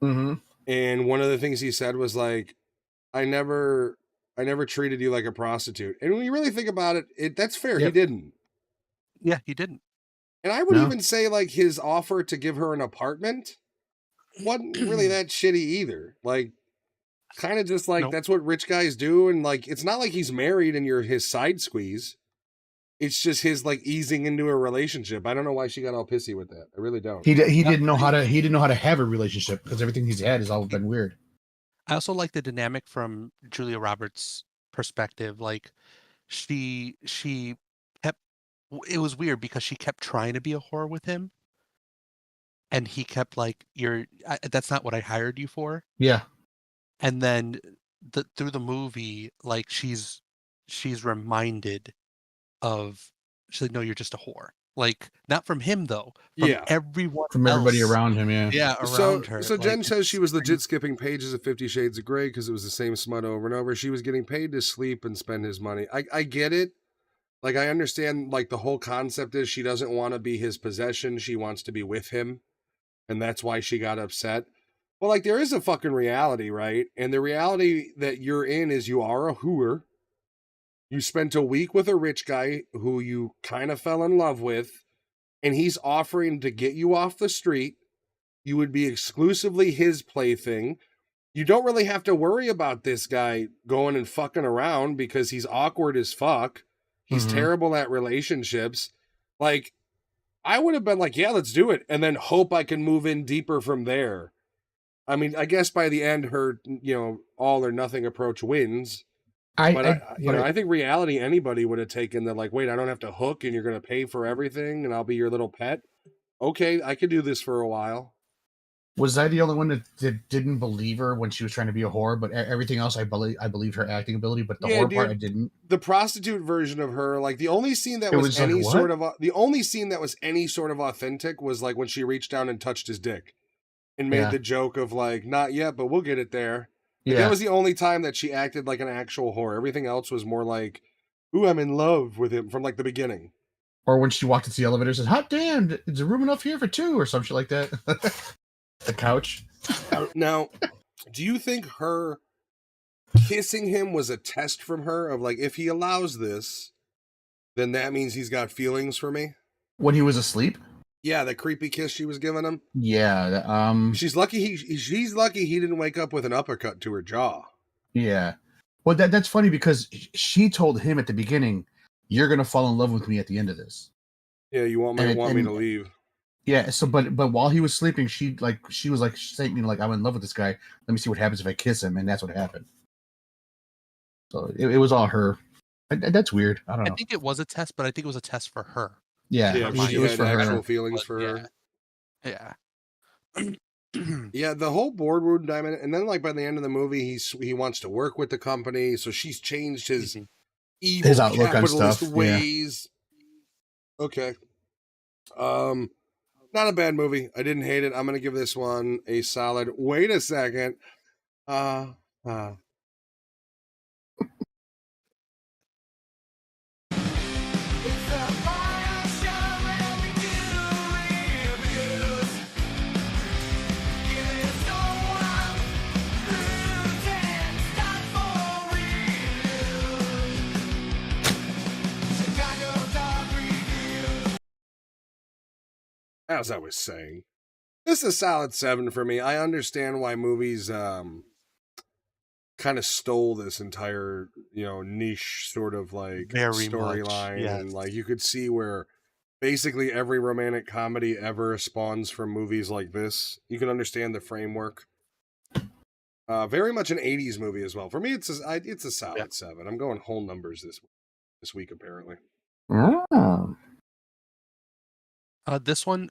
Mm-hmm. And one of the things he said was like, I never treated you like a prostitute. And when you really think about it, that's fair. Yep. He didn't. Yeah, he didn't. And I would even say like his offer to give her an apartment wasn't really that shitty either. Like, kind of just like that's what rich guys do. And like, it's not like he's married and you're his side squeeze. It's just his like easing into a relationship. I don't know why she got all pissy with that. I really don't. He didn't know how to have a relationship because everything he's had has all been weird. I also like the dynamic from Julia Roberts' perspective. Like she kept, it was weird because she kept trying to be a whore with him. And he kept like, that's not what I hired you for. Yeah. And then through the movie, like she's reminded of, she's like, no, you're just a whore. Like, not from him though. From everyone from else. Everybody around him, yeah. Yeah, around her. So Jen says she was legit skipping pages of 50 Shades of Grey because it was the same smut over and over. She was getting paid to sleep and spend his money. I get it. Like, I understand, like, the whole concept is she doesn't want to be his possession. She wants to be with him. And that's why she got upset. Well, like, there is a fucking reality, right? And the reality that you're in is you are a hooer. You spent a week with a rich guy who you kind of fell in love with, and he's offering to get you off the street. You would be exclusively his plaything. You don't really have to worry about this guy going and fucking around because he's awkward as fuck. He's terrible at relationships. Like, I would have been like, yeah, let's do it. And then hope I can move in deeper from there. I mean, I guess by the end, her, all or nothing approach wins. I think reality, anybody would have taken the like, wait, I don't have to hook and you're going to pay for everything and I'll be your little pet. Okay, I could do this for a while. Was I the only one that didn't believe her when she was trying to be a whore? But everything else, I believed her acting ability. But the whore part, I didn't. The prostitute version of her, like the only scene that was any sort of authentic was like when she reached down and touched his dick, and made the joke of like, not yet, but we'll get it there. Like, that was the only time that she acted like an actual whore. Everything else was more like, ooh, I'm in love with him from like the beginning. Or when she walked into the elevator and says, hot damn, is there room enough here for two or some shit like that? The couch. Now, do you think her kissing him was a test from her of like, if he allows this, then that means he's got feelings for me? When he was asleep? Yeah, the creepy kiss she was giving him. Yeah. She's lucky she's lucky he didn't wake up with an uppercut to her jaw. Yeah. Well, that's funny because she told him at the beginning, you're going to fall in love with me at the end of this. Yeah, you want me to leave. Yeah. So, but while he was sleeping, she was like saying, like, I'm in love with this guy. Let me see what happens if I kiss him, and that's what happened. So it was all her. That's weird. I don't I know. think it was a test, but I think it was a test for her. Yeah, Yeah, it if was, she it was had for actual her. feelings for her. Yeah. Yeah, the whole boardroom diamond, and then like by the end of the movie, he wants to work with the company, so she's changed his Mhm. His evil outlook on capitalist stuff. Yeah. ways. Okay, um, not a bad movie. I didn't hate it. I'm gonna give this one a solid. Wait a second. Uh, uh as I was saying, this is a solid 7 for me. I understand why movies kind of stole this entire niche sort of like Very much. storyline, Yes. and like you could see where basically every romantic comedy ever spawns from movies like this. You can understand the framework. Very much an 80s movie as well. For me, it's a solid Yeah. 7. I'm going whole numbers this week apparently. Oh. This one,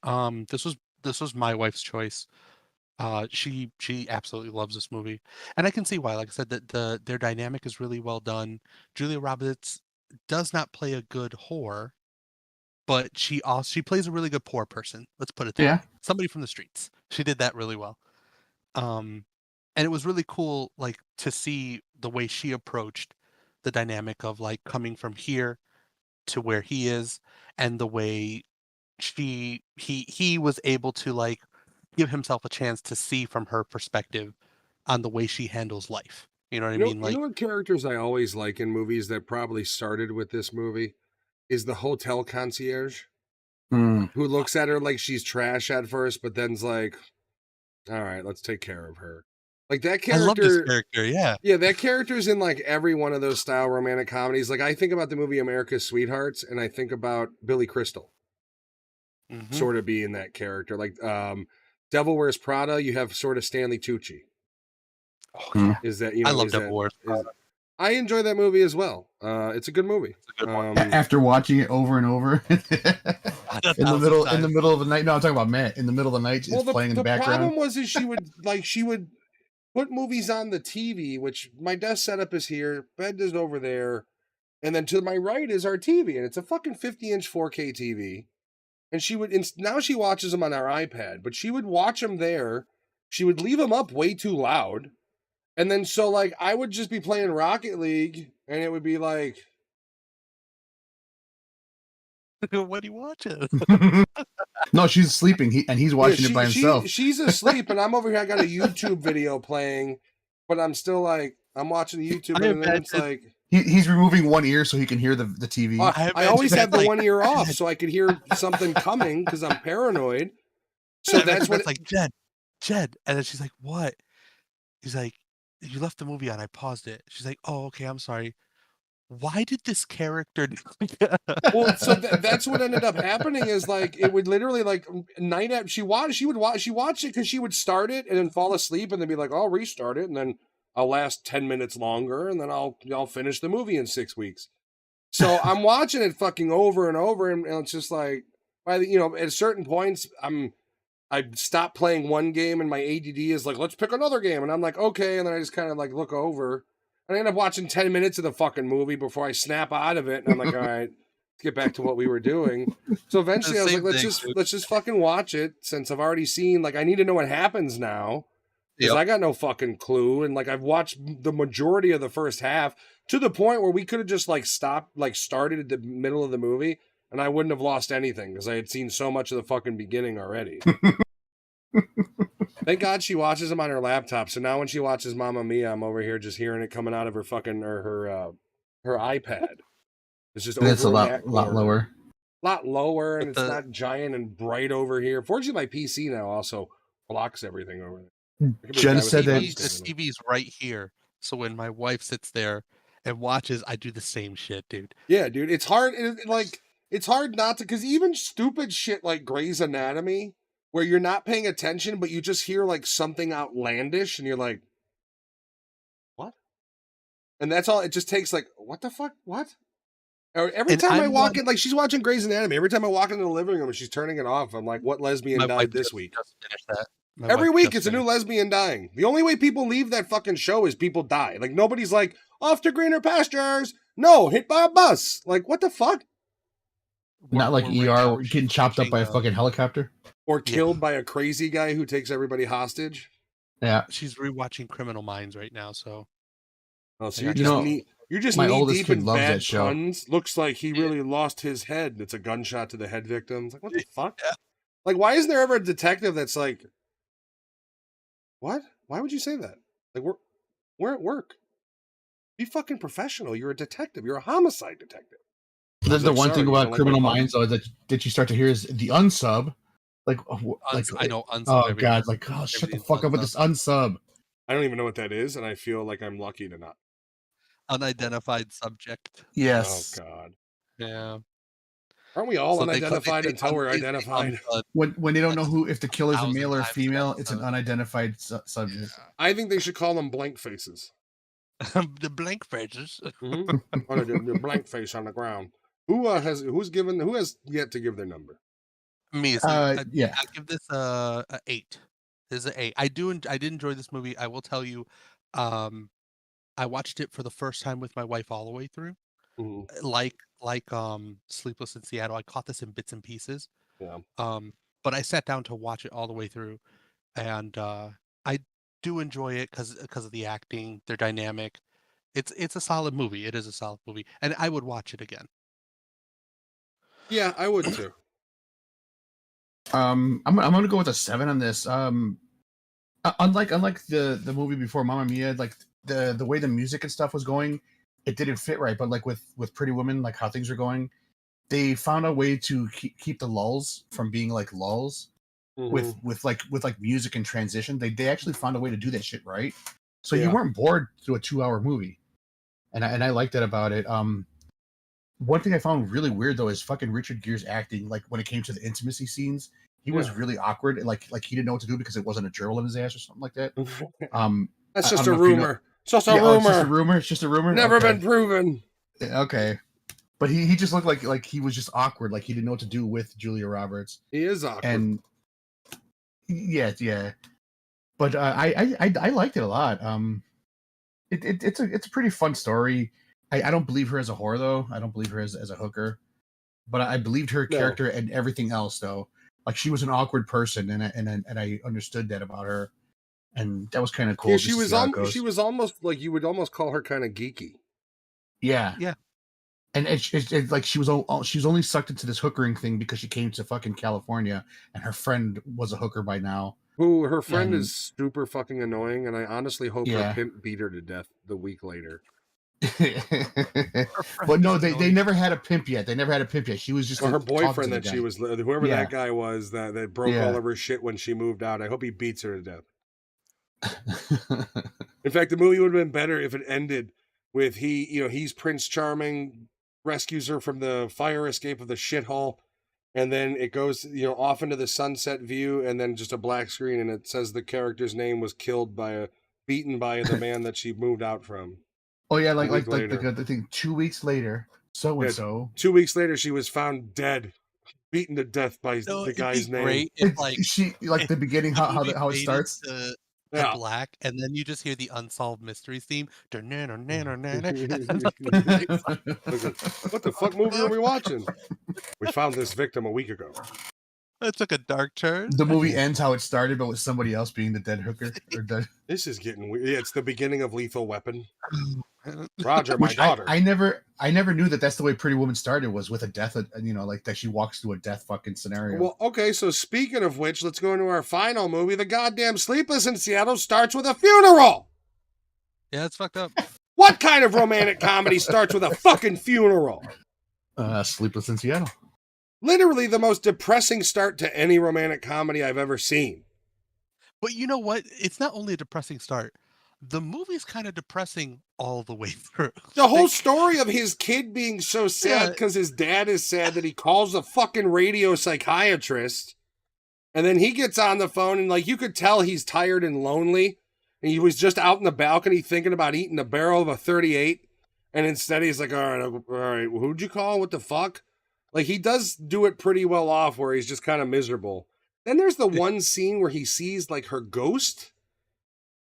this was my wife's choice. She absolutely loves this movie, and I can see why. Like I said, that their dynamic is really well done. Julia Roberts does not play a good whore, but she plays a really good poor person. Let's put it that Yeah. way. Somebody from the streets. She did that really well. And it was really cool, like to see the way she approached the dynamic of like coming from here to where he is, and the way he was able to like give himself a chance to see from her perspective on the way she handles life. You know what I mean? You know Like, what characters I always like in movies that probably started with this movie is the hotel concierge Mm. who looks at her like she's trash at first, but then's like, all right, let's take care of her. Like that I love this character. character. Yeah. Yeah, that character's in like every one of those style romantic comedies. Like I think about the movie America's Sweethearts, and I think about Billy Crystal Hmm. sort of being that character. Like Devil Wears Prada, you have sort of Stanley Tucci. Oh Mm. yeah. Is that I love is Devil that Wears is Prada. I enjoy that movie as well. It's a good movie. It's a good one. After watching it over and over A in the thousand middle times. of the night. No, I'm talking about Matt. In the middle of the night, Well, it's playing in the the background. problem was is she would put movies on the TV, which my desk setup is here, bed is over there, and then to my right is our TV, and it's a fucking 50-inch 4K TV. And now she watches them on our iPad, but she would watch them there. She would leave them up way too loud, and then so like I would just be playing Rocket League, and it would be like, What are you watching? No, she's sleeping. He's watching it by himself. she's asleep, and I'm over here. I got a YouTube video playing, but I'm still like I'm watching the YouTube, I and then it's imagine- like He's removing one ear so he can hear the TV. I always imagine have the that's one ear off so I could hear something coming because I'm paranoid. So I imagine that's what like Jed, and then she's like, "What?" He's like, "You left the movie on. I paused it." She's like, "Oh, okay. I'm sorry. Why did this character?" Well, so that's what ended up happening is like it would literally like night after she watched it because she would start it and then fall asleep and then be like, I'll restart it and then I'll last 10 minutes longer and then I'll finish the movie in 6 weeks. So I'm watching it fucking over and over and it's just like at certain points I stop playing one game and my ADD is like, let's pick another game. And I'm like, okay. And then I just kind of like look over and I end up watching 10 minutes of the fucking movie before I snap out of it. And I'm like, all right, let's get back to what we were doing. So eventually I was Same like, thing, let's just fucking watch it since I've already seen, like, I need to know what happens now because Yep. I got no fucking clue. And like, I've watched the majority of the first half to the point where we could have just like stopped, like started at the middle of the movie and I wouldn't have lost anything because I had seen so much of the fucking beginning already. Thank God she watches them on her laptop. So now when she watches Mamma Mia, I'm over here just hearing it coming out of her fucking or her iPad. It's just That's a over in lot that lower. lot lower, and But it's not giant and bright over here. Fortunately, my PC now also blocks everything over there. I could be a Jen guy with said a gun that- The standing there. TV's right here, so when my wife sits there and watches, I do the same shit, dude. Yeah, dude, it's hard. it's hard not to, because even stupid shit like Grey's Anatomy, where you're not paying attention, but you just hear like something outlandish, and you're like, what? And that's all. It just takes like, what the fuck? What? Or every And time I I'm walk one- in, like she's watching Grey's Anatomy. Every time I walk into the living room and she's turning it off, I'm like, what lesbian my died wife this just- week? just finished that. My Every wife week just it's a new finished- lesbian dying. The only way people leave that fucking show is people die. Like nobody's like, off to greener pastures. No, hit by a bus. Like, what the fuck? Not like we're right now ER getting chopped up by a watching, fucking helicopter. Or Yeah. killed by a crazy guy who takes everybody hostage. Yeah. She's rewatching Criminal Minds right now, so Oh, so I you're got just you. you're just my knee oldest deep kid in loves bad that show. puns. Looks like he Yeah. really lost his head. It's a gunshot to the head victim. It's like, what the fuck? Yeah. Like, why isn't there ever a detective that's like, what? Why would you say that? Like, we're at work. Be fucking professional. You're a detective. You're a homicide detective. The like, one sorry, thing you about don't like Criminal my Minds, though, that you start to hear is the unsub. Like, I know. Unsub oh everything. god, like, oh, shut the Everything's fuck up with this unsub. I don't even know what that is, and I feel like I'm lucky to not. Unidentified subject. Yes. Oh god. Yeah. Aren't we all So they unidentified say until we're they say identified? unsub When they don't know who if the killer's a 1,000 male or times female, an it's an episode. unidentified subject. I think they should call them blank faces. The blank faces. Mm-hmm. On a blank face on the ground. Who has yet to give their number? Me. So Yeah. I give this a 8. This is an 8. I did enjoy this movie. I will tell you, I watched it for the first time with my wife all the way through. Mm-hmm. Like Sleepless in Seattle. I caught this in bits and pieces. Yeah. But I sat down to watch it all the way through, and I do enjoy it because of the acting, their dynamic. It's a solid movie. It is a solid movie, and I would watch it again. Yeah, I would too. I'm gonna go with a 7 on this. Unlike the movie before, Mamma Mia, like the way the music and stuff was going, it didn't fit right. But like with Pretty Woman, like how things are going, they found a way to keep the lulls from being like lulls Mhm. with like music and transition. They actually found a way to do that shit right, so Yeah. you weren't bored through a 2-hour movie, and I like that about it. One thing I found really weird though is fucking Richard Gere's acting. Like when it came to the intimacy scenes, he was Yeah. really awkward. Like he didn't know what to do because it wasn't a gerbil in his ass or something like that. That's I just a don't know if you know- rumor. It's just a Yeah, oh, rumor. it's just a rumor. It's just a rumor. Never Okay. been proven. Okay, but he just looked like he was just awkward. Like he didn't know what to do with Julia Roberts. He is awkward. And yeah. But I liked it a lot. It's a pretty fun story. I don't believe her as a whore though. I don't believe her as a hooker, but I believed her No. character and everything else though. Like she was an awkward person, and I understood that about her, and that was kind of cool. Yeah, just she to was see how it goes. she was almost like you would almost call her kind of geeky. Yeah. Yeah. And it's like she was only sucked into this hookering thing because she came to fucking California and her friend was a hooker by now. Who her friend And- is super fucking annoying, and I honestly hope her Yeah. pimp beat her to death the week later. But no, they never had a pimp yet. They never had a pimp yet. She was just Or her talking to boyfriend the that she guy. was, whoever Yeah. that guy was that broke Yeah. all of her shit when she moved out. I hope he beats her to death. In fact, the movie would have been better if it ended with he's Prince Charming, rescues her from the fire escape of the shithole, and then it goes, off into the sunset view, and then just a black screen, and it says the character's name was beaten by the man that she moved out from. Oh yeah, A like week the thing. 2 weeks later, so and so. 2 weeks later, she was found dead, beaten to death by No, the it'd be guy's name. great if, like, She like the beginning the how movie it faded starts. to Yeah. black, and then you just hear the Unsolved Mysteries theme. And then What the fuck movie are we watching? We found this victim a week ago. it took a dark turn. The movie ends how it started, but with somebody else being the dead hooker or dead. This is getting weird. Yeah, it's the beginning of Lethal Weapon. Roger, my Which daughter. I never knew that's the way Pretty Woman started, was with a death. Like that she walks through a death fucking scenario. Well, okay, so speaking of which, let's go into our final movie. The goddamn Sleepless in Seattle starts with a funeral. Yeah, it's fucked up. What kind of romantic comedy starts with a fucking funeral? Sleepless in Seattle. Literally the most depressing start to any romantic comedy I've ever seen. But you know what? It's not only a depressing start. The movie's kind of depressing all the way through. The whole Like, story of his kid being so sad because his dad is sad that he calls a fucking radio psychiatrist. And then he gets on the phone and like you could tell he's tired and lonely. And he was just out in the balcony thinking about eating a barrel of a 38. And instead he's like, all right, who'd you call? What the fuck? Like he does do it pretty well off where he's just kind of miserable. Then there's the one scene where he sees like her ghost.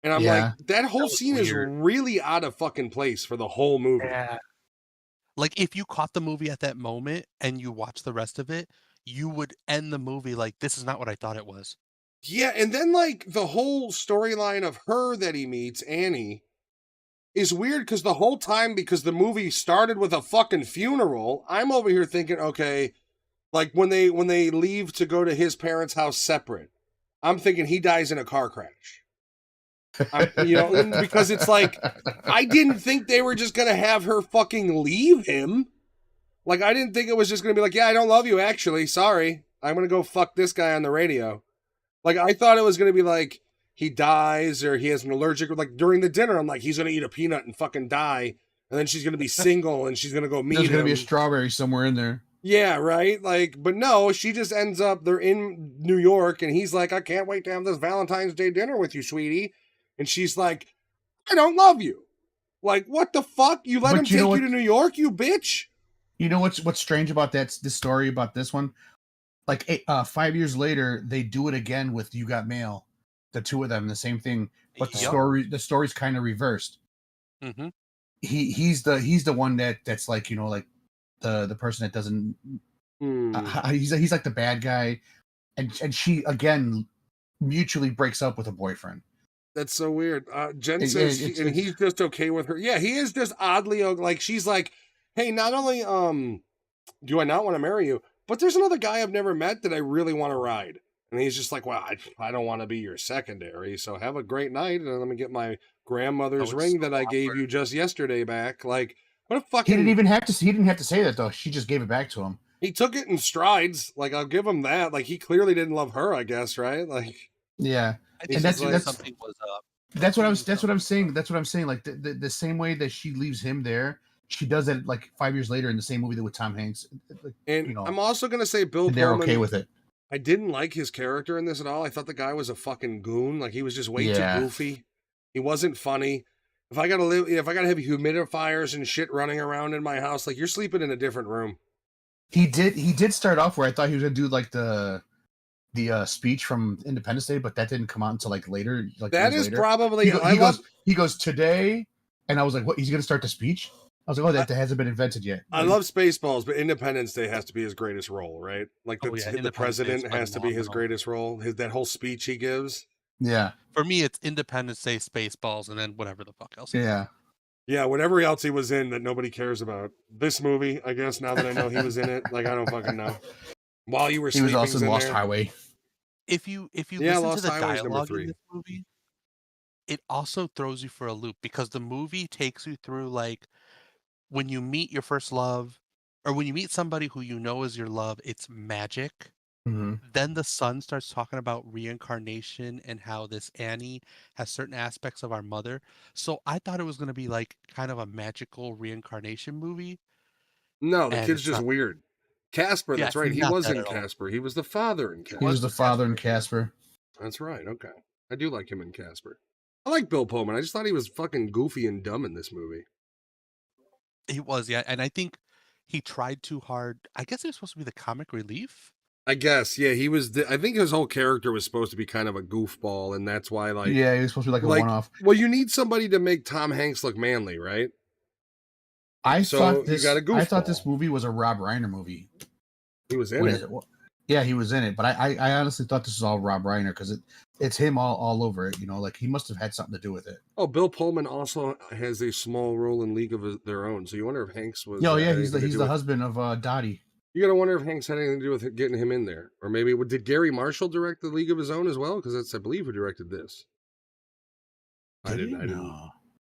And I'm like, that whole scene is really out of fucking place for the whole movie. yeah. Like if you caught the movie at that moment and you watch the rest of it, you would end the movie like, this is not what I thought it was. Yeah, and then like the whole storyline of her that he meets, Annie, is weird because the whole time, because the movie started with a fucking funeral, I'm over here thinking, okay, like when they leave to go to his parents' house separate, I'm thinking he dies in a car crash. Because it's like, I didn't think they were just gonna have her fucking leave him. Like, I didn't think it was just gonna be like, yeah, I don't love you, actually. Sorry. I'm gonna go fuck this guy on the radio. Like, I thought it was gonna be like, he dies or he has an allergic. Like, during the dinner, I'm like, he's gonna eat a peanut and fucking die. And then she's gonna be single and she's gonna go meet him. There's gonna be a strawberry somewhere in there. Yeah, right? Like, but no, she just ends up, they're in New York and he's like, I can't wait to have this Valentine's Day dinner with you, sweetie. And she's like, I don't love you. Like, what the fuck? You let him take you to New York, you bitch? You know what's strange about this story about this one? Like 5 years later, they do it again with You Got Mail. The two of them, the same thing. But the story's kind of reversed. Mm-hmm. He's the one that's like, like the person that doesn't he's like the bad guy, and she again mutually breaks up with a boyfriend. That's so weird. Jen says he's just okay with her. Yeah, he is just oddly like, she's like, hey, not only do I not want to marry you, but there's another guy I've never met that I really want to ride. And he's just like, well, I don't want to be your secondary, so have a great night, and let me get my grandmother's ring that I gave you just yesterday back. Like, what a fucking... He didn't have to say that, though. She just gave it back to him. He took it in strides. Like, I'll give him that. Like, he clearly didn't love her, I guess, right? Like, yeah. And that's something was up. That's what I'm saying. That's what I'm saying. Like the same way that she leaves him there, she does it like 5 years later in the same movie with Tom Hanks. Like, and I'm also gonna say Bill Pullman, they're okay with it. I didn't like his character in this at all. I thought the guy was a fucking goon. Like, he was just way too goofy. He wasn't funny. If I gotta have humidifiers and shit running around in my house, like, you're sleeping in a different room. He did start off where I thought he was gonna do like the speech from Independence Day, but that didn't come out until like later. Like that is later. Probably he goes today, and I was like, what? He's gonna start the speech? I was like, oh, that hasn't been invented yet. I love Spaceballs, but Independence Day has to be his greatest role, right? Like the president has to be his greatest role. That whole speech he gives. Yeah. For me, it's Independence Day, Spaceballs, and then whatever the fuck else. Yeah. Yeah, whatever else he was in that nobody cares about. This movie, I guess, now that I know he was in it, like, I don't fucking know. While you were sleeping, he was also in Lost Highway. If you listen to the dialogue in this movie, it also throws you for a loop because the movie takes you through, like, when you meet your first love, or when you meet somebody who you know is your love, it's magic. Mm-hmm. Then the son starts talking about reincarnation and how this Annie has certain aspects of our mother. So I thought it was going to be like kind of a magical reincarnation movie. No, the kid's just weird. Casper, that's right. He was in Casper. He was the father in Casper. He was the father in Casper. That's right. Okay. I do like him in Casper. I like Bill Pullman. I just thought he was fucking goofy and dumb in this movie. He was, yeah. And I think he tried too hard. I guess he was supposed to be the comic relief. I guess, yeah. He was. I think his whole character was supposed to be kind of a goofball, and that's why, like, yeah, he was supposed to be like a one-off. Well, you need somebody to make Tom Hanks look manly, right? I thought this movie was a Rob Reiner movie. He was in it. Yeah, he was in it. But I honestly thought this was all Rob Reiner because it's him all over it. Like he must have had something to do with it. Oh, Bill Pullman also has a small role in League of Their Own. So you wonder if Hanks was. Oh yeah, he's the husband of Dottie. You gotta wonder if Hanks had anything to do with getting him in there, or maybe did Gary Marshall direct the League of His Own as well? Because that's, I believe, who directed this. I didn't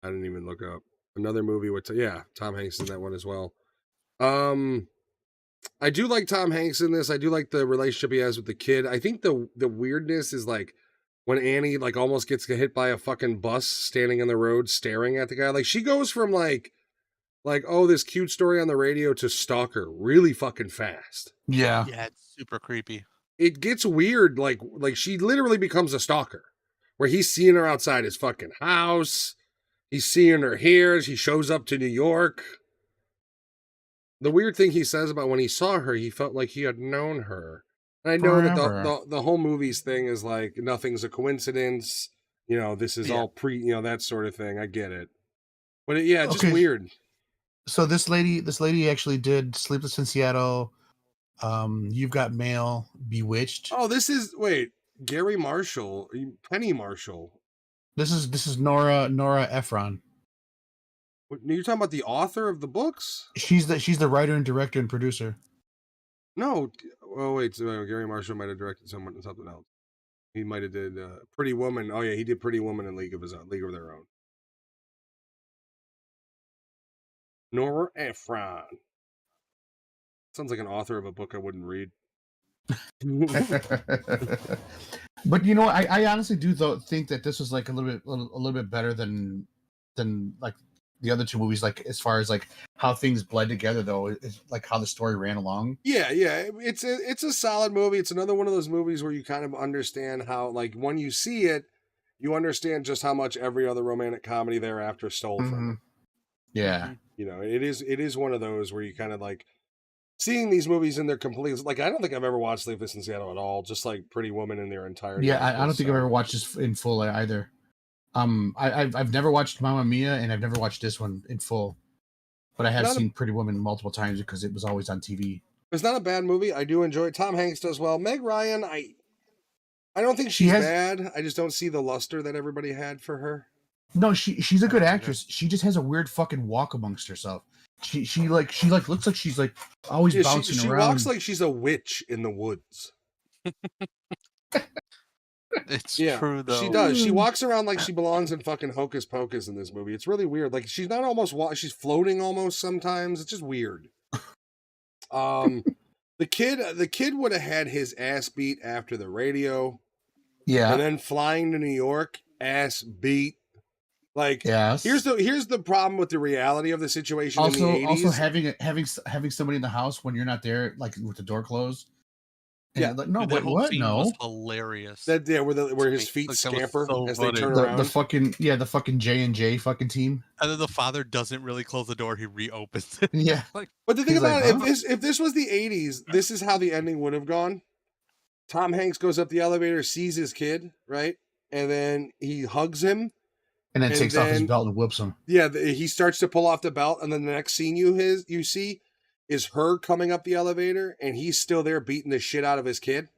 even look up another movie with Tom Hanks in that one as well. I do like Tom Hanks in this. I do like the relationship he has with the kid. I think the weirdness is like when Annie like almost gets hit by a fucking bus standing in the road staring at the guy. Like she goes from like oh, this cute story on the radio to stalker really fucking fast. Yeah. Yeah, it's super creepy. It gets weird, like she literally becomes a stalker. Where he's seeing her outside his fucking house. He's seeing her here as he shows up to New York. The weird thing he says about when he saw her, he felt like he had known her. And I know that Forever. the whole movies thing is like nothing's a coincidence. You know, this is Yeah. all that sort of thing. I get it. But yeah, just Okay. weird. So this lady actually did Sleepless in Seattle. You've Got Mail, Bewitched. Oh, Gary Marshall, Penny Marshall. This is Nora Ephron. You're talking about the author of the books? She's the writer and director and producer. No. Oh wait, Gary Marshall might have directed something else. He might have did Pretty Woman. Oh yeah, he did Pretty Woman and League of Their Own. Nora Ephron. Sounds like an author of a book I wouldn't read. But you know, I honestly do think that this was like a little bit better than like the other two movies. Like as far as like how things bled together, though, it's like how the story ran along. Yeah. It's a solid movie. It's another one of those movies where you kind of understand how, like, when you see it, you understand just how much every other romantic comedy thereafter stole from it. Yeah. You know, it is one of those where you kind of like seeing these movies in their complete. Like, I don't think I've ever watched Sleepless in Seattle at all. Just like Pretty Woman in their entirety. Yeah, I don't think I've ever watched this in full either. I've never watched Mamma Mia, and I've never watched this one in full. But I have seen Pretty Woman multiple times because it was always on TV. It's not a bad movie. I do enjoy it. Tom Hanks does well. Meg Ryan, I don't think she's bad. I just don't see the luster that everybody had for her. No, she's a good actress. She just has a weird fucking walk amongst herself. She looks like she's like always bouncing around. She walks like she's a witch in the woods. It's true though. She does. She walks around like she belongs in fucking Hocus Pocus in this movie. It's really weird. Like she's not almost she's floating almost sometimes. It's just weird. The kid would have had his ass beat after the radio. Yeah. And then flying to New York, ass beat. Like, yes. Here's the problem with the reality of the situation in the 80s. Also having somebody in the house when you're not there, like with the door closed. Yeah, like, no, that what? No, was hilarious. Where his feet scamper as they turn around. The fucking J&J fucking team. And then the father doesn't really close the door; he reopens it. Yeah, like, but the thing about it, if this was the 80s, this is how the ending would have gone. Tom Hanks goes up the elevator, sees his kid, right, and then he hugs him, and then takes off his belt and whips him. Yeah, he starts to pull off the belt, and then the next scene you see is her coming up the elevator, and he's still there beating the shit out of his kid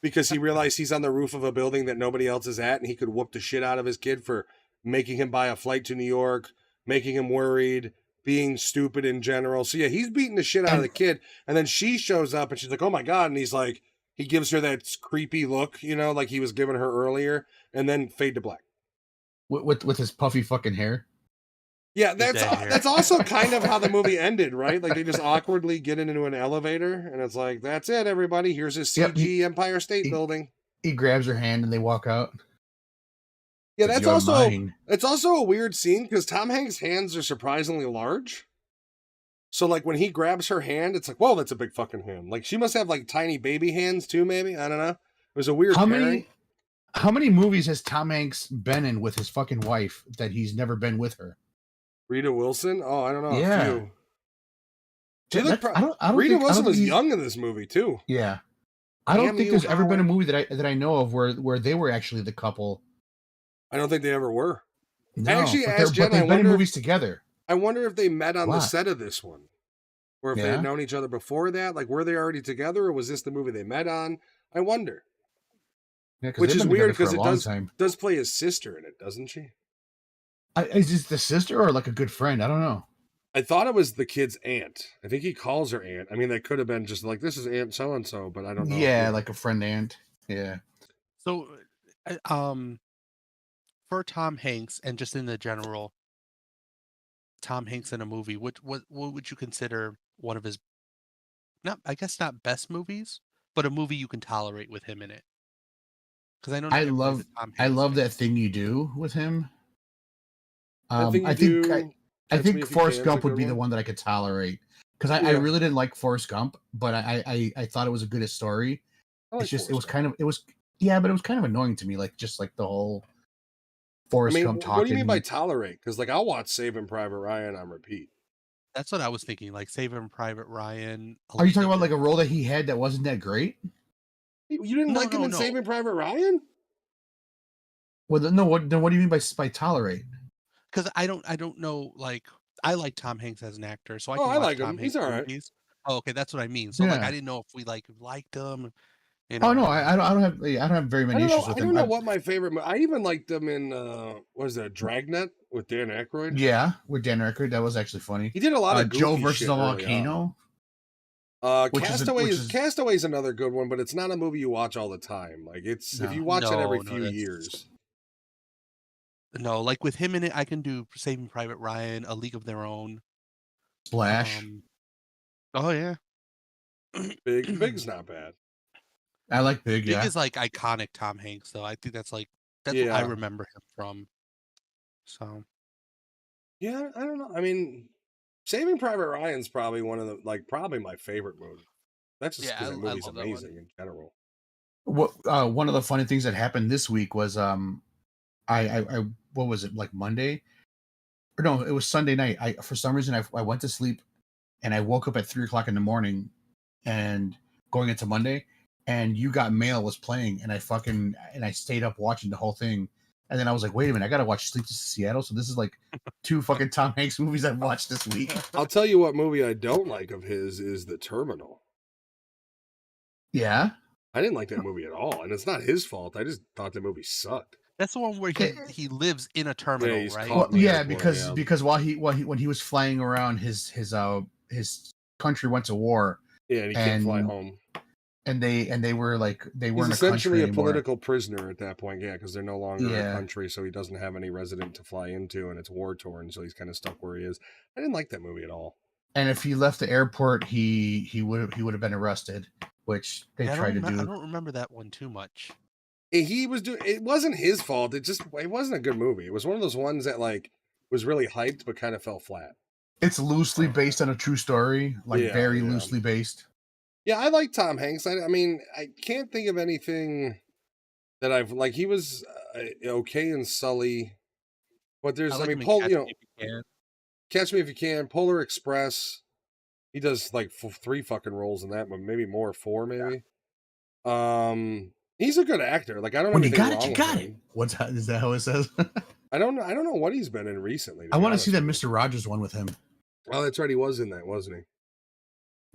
because he realized he's on the roof of a building that nobody else is at, and he could whoop the shit out of his kid for making him buy a flight to New York, making him worried, being stupid in general. So yeah, he's beating the shit out of the kid, and then she shows up, and she's like, "Oh my god!" And he's like, he gives her that creepy look, you know, like he was giving her earlier, and then fade to black with his puffy fucking hair. Yeah, that's also kind of how the movie ended, right? Like they just awkwardly get into an elevator, and it's like, that's it, everybody. Here's a CG Empire State Building. He grabs her hand and they walk out. Yeah, it's also a weird scene because Tom Hanks' hands are surprisingly large. So like when he grabs her hand, it's like, whoa, that's a big fucking hand. Like she must have like tiny baby hands too, maybe. I don't know. It was a weird pairing. How many movies has Tom Hanks been in with his fucking wife that he's never been with her? Rita Wilson? Oh, I don't know. Yeah. A few. Rita Wilson was young in this movie too. Yeah. I don't think there's ever been a movie that I know of where they were actually the couple. I don't think they ever were. No, I actually asked Jen, they've been in movies together. I wonder if they met on the set of this one. Or if they had known each other before that. Like, were they already together, or was this the movie they met on? I wonder. Yeah, which is weird because it does play his sister in it, doesn't she? Is this the sister or like a good friend? I don't know. I thought it was the kid's aunt. I think he calls her aunt. I mean, that could have been just like, this is Aunt so-and-so, but I don't know. Yeah, like a friend aunt. Yeah. So, for Tom Hanks and just in the general, Tom Hanks in a movie, what would you consider one of his, not best movies, but a movie you can tolerate with him in it? Because I know I everybody's love a Tom I Hanks love fan. That Thing You Do with him. That Thing You I think Do, I Catch Me think If You Forrest Can is a Gump would good be the one. one that I could tolerate because I Yeah. really didn't like Forrest Gump, but I thought it was a good story. I like It's just Forrest Gump. it was but it was kind of annoying to me, like just like the whole I Forrest mean, Gump what do you mean by talking. tolerate? Because like I'll watch Saving Private Ryan on repeat. That's what I was thinking, like Saving Private Ryan. Are you talking about like a role that he had that wasn't that great? You didn't like him in No. Saving Private Ryan? Well, no. What do you mean by tolerate? Because I don't know. Like I like Tom Hanks as an actor, so I Oh, can I watch like Tom him. He's Hanks all right. movies. Oh, okay, that's what I mean. So like I Yeah. didn't know if we liked him. Oh no, I don't know. I don't have very I many don't know. issues with I him. don't know what my favorite. I even liked him in what is that, Dragnet with Dan Aykroyd. Yeah, with Dan Aykroyd, that was actually funny. He did a lot of Joe goofy versus shit the early on. volcano. Castaway is another good one, but it's not a movie you watch all the time. Like it's if you watch it every few years. No, like with him in it, I can do Saving Private Ryan, A League of Their Own, Splash. Oh yeah, Big's not bad. I like Big. Big Yeah, is like iconic Tom Hanks, though. I think that's what I remember him from. So yeah, I don't know. I mean, Saving Private Ryan's probably one of the probably my favorite movie. That's just because that movie's amazing in general. One of the funny things that happened this week was I what was it, like Monday? Or no, it was Sunday night. For some reason I went to sleep and I woke up at 3:00 in the morning and going into Monday, and You Got Mail was playing, and I stayed up watching the whole thing. And then I was like, wait a minute, I gotta watch Sleepless in Seattle. So this is like 2 fucking Tom Hanks movies I've watched this week. I'll tell you what movie I don't like of his is The Terminal. Yeah. I didn't like that movie at all, and it's not his fault. I just thought the movie sucked. That's the one where he lives in a terminal, right? Well, yeah, because when he was flying around his country went to war. Yeah, and he can't fly home. And they were like they weren't essentially a political prisoner at that point, yeah, because they're no longer a country, so he doesn't have any resident to fly into, and it's war torn, so he's kind of stuck where he is. I didn't like that movie at all. And if he left the airport, he would have been arrested, which they tried to do. I don't remember that one too much. He was doing. It wasn't his fault. It wasn't a good movie. It was one of those ones that like was really hyped but kind of fell flat. It's loosely based on a true story, very loosely based. Yeah, I like Tom Hanks. I mean, I can't think of anything that I've like. He was okay in Sully, but there's Catch Me If You Can, Polar Express. He does like 3 fucking roles in that, but maybe more, 4 maybe. He's a good actor. Like I don't know. When you got it, you got it. Is that how it says? I don't know what he's been in recently. I want to see that Mr. Rogers one with him. Oh, that's right. He was in that, wasn't he?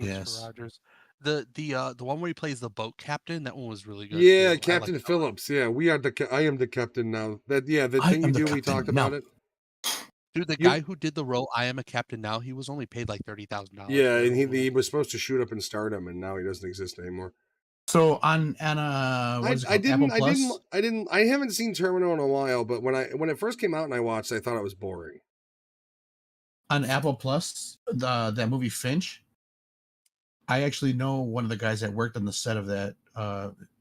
Yes. Mr. Rogers. The one where he plays the boat captain, that one was really good. Yeah, too. Captain Phillips. Yeah, I am the captain now. The thing you do, we talked about it. Dude, the guy who did the role I Am a Captain Now, he was only paid like $30,000. Yeah, and he was supposed to shoot up in stardom, and now he doesn't exist anymore. So I haven't seen Terminal in a while, but when it first came out and I watched, I thought it was boring. On Apple Plus, that movie Finch, I actually know one of the guys that worked on the set of that.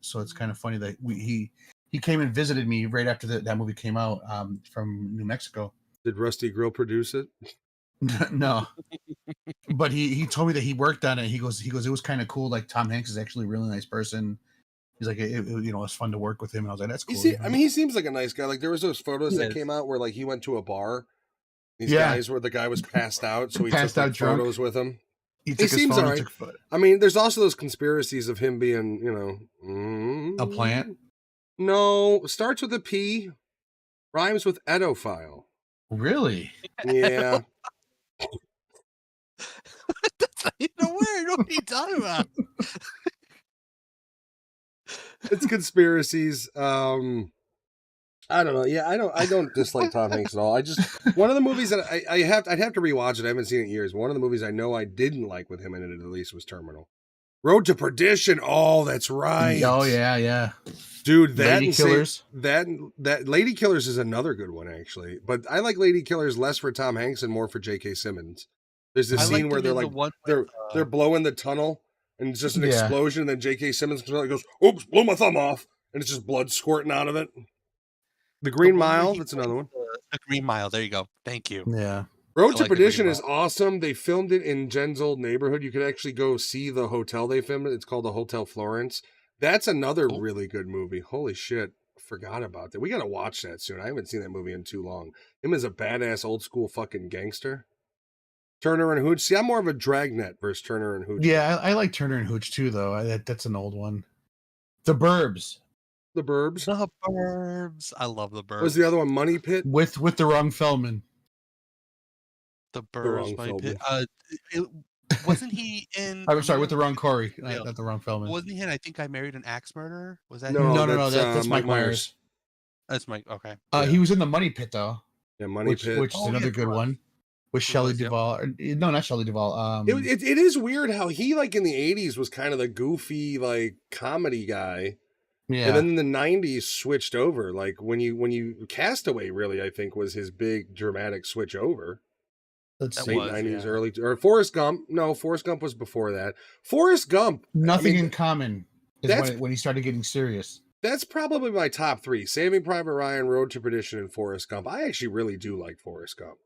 So it's kind of funny that he came and visited me right after that movie came out from New Mexico. Did Rusty Grill produce it? No, but he told me that he worked on it. He goes, it was kind of cool. Like Tom Hanks is actually a really nice person. He's like, it's fun to work with him. And I was like, that's cool. He seems like a nice guy. Like there was those photos that came out where like he went to a bar. These guys where the guy was passed out, so he took photos with him. He seems all right. I mean, there's also those conspiracies of him being, a plant. No, starts with a P, rhymes with edophile. Really? Yeah. That's not even a word. What are you talking about? It's conspiracies. I don't know. Yeah, I don't dislike Tom Hanks at all. I just one of the movies that I'd have to rewatch it. I haven't seen it in years. One of the movies I know I didn't like with him in it at least was Terminal. Road to Perdition. Oh, that's right. Oh yeah. Dude, Lady Killers. That Lady Killers is another good one actually. But I like Lady Killers less for Tom Hanks and more for J.K. Simmons. There's this scene where they're like they're blowing the tunnel and it's just an explosion, and then J.K. Simmons goes, "Oops, blew my thumb off." and it's just blood squirting out of it. The The Green one where Mile, he that's another one. plays the Green Mile. There you go. Thank you. Yeah. Road I to like the Green Perdition is Mile. awesome. They filmed it in Jen's old neighborhood. You could actually go see the hotel they filmed it. It's called the Hotel Florence. That's another Cool. really good movie. Holy shit. Forgot about that. We got to watch that soon. I haven't seen that movie in too long. Him as a badass old school fucking gangster. Turner and Hooch. See, I'm more of a Dragnet versus Turner and Hooch. Yeah, I like Turner and Hooch too, though. That's an old one. The Burbs The Burbs. The Burbs. I love the What was Burbs. the other one? Money Pit. with the wrong Feldman. The wrong Burbs. My Feldman. wasn't he in? I'm sorry, with the wrong Corey. Corey, not the wrong Feldman. Wasn't he in? I think I married an axe murderer. Was that? No, him? No, that's Mike Myers. That's Mike. Okay. Yeah. He was in the Money Pit though, Yeah, Money which Pit. is Oh, another yeah, good he was. one with He Shelley was, yep. Duvall. No, not Shelley Duvall. It is weird how he, like, in the 80s was kind of the goofy, like, comedy guy. yeah. And then in the 90s switched over. Like when you Castaway really, I think, was his big dramatic switch over. Let's That see. Late was, 90s, yeah. early or Forrest Gump. No, Forrest Gump was before that. Forrest Gump, Nothing I mean, in Common is that's- when he started getting serious. that's probably my top 3. Saving Private Ryan, Road to Perdition, and Forrest Gump. I actually really do like Forrest Gump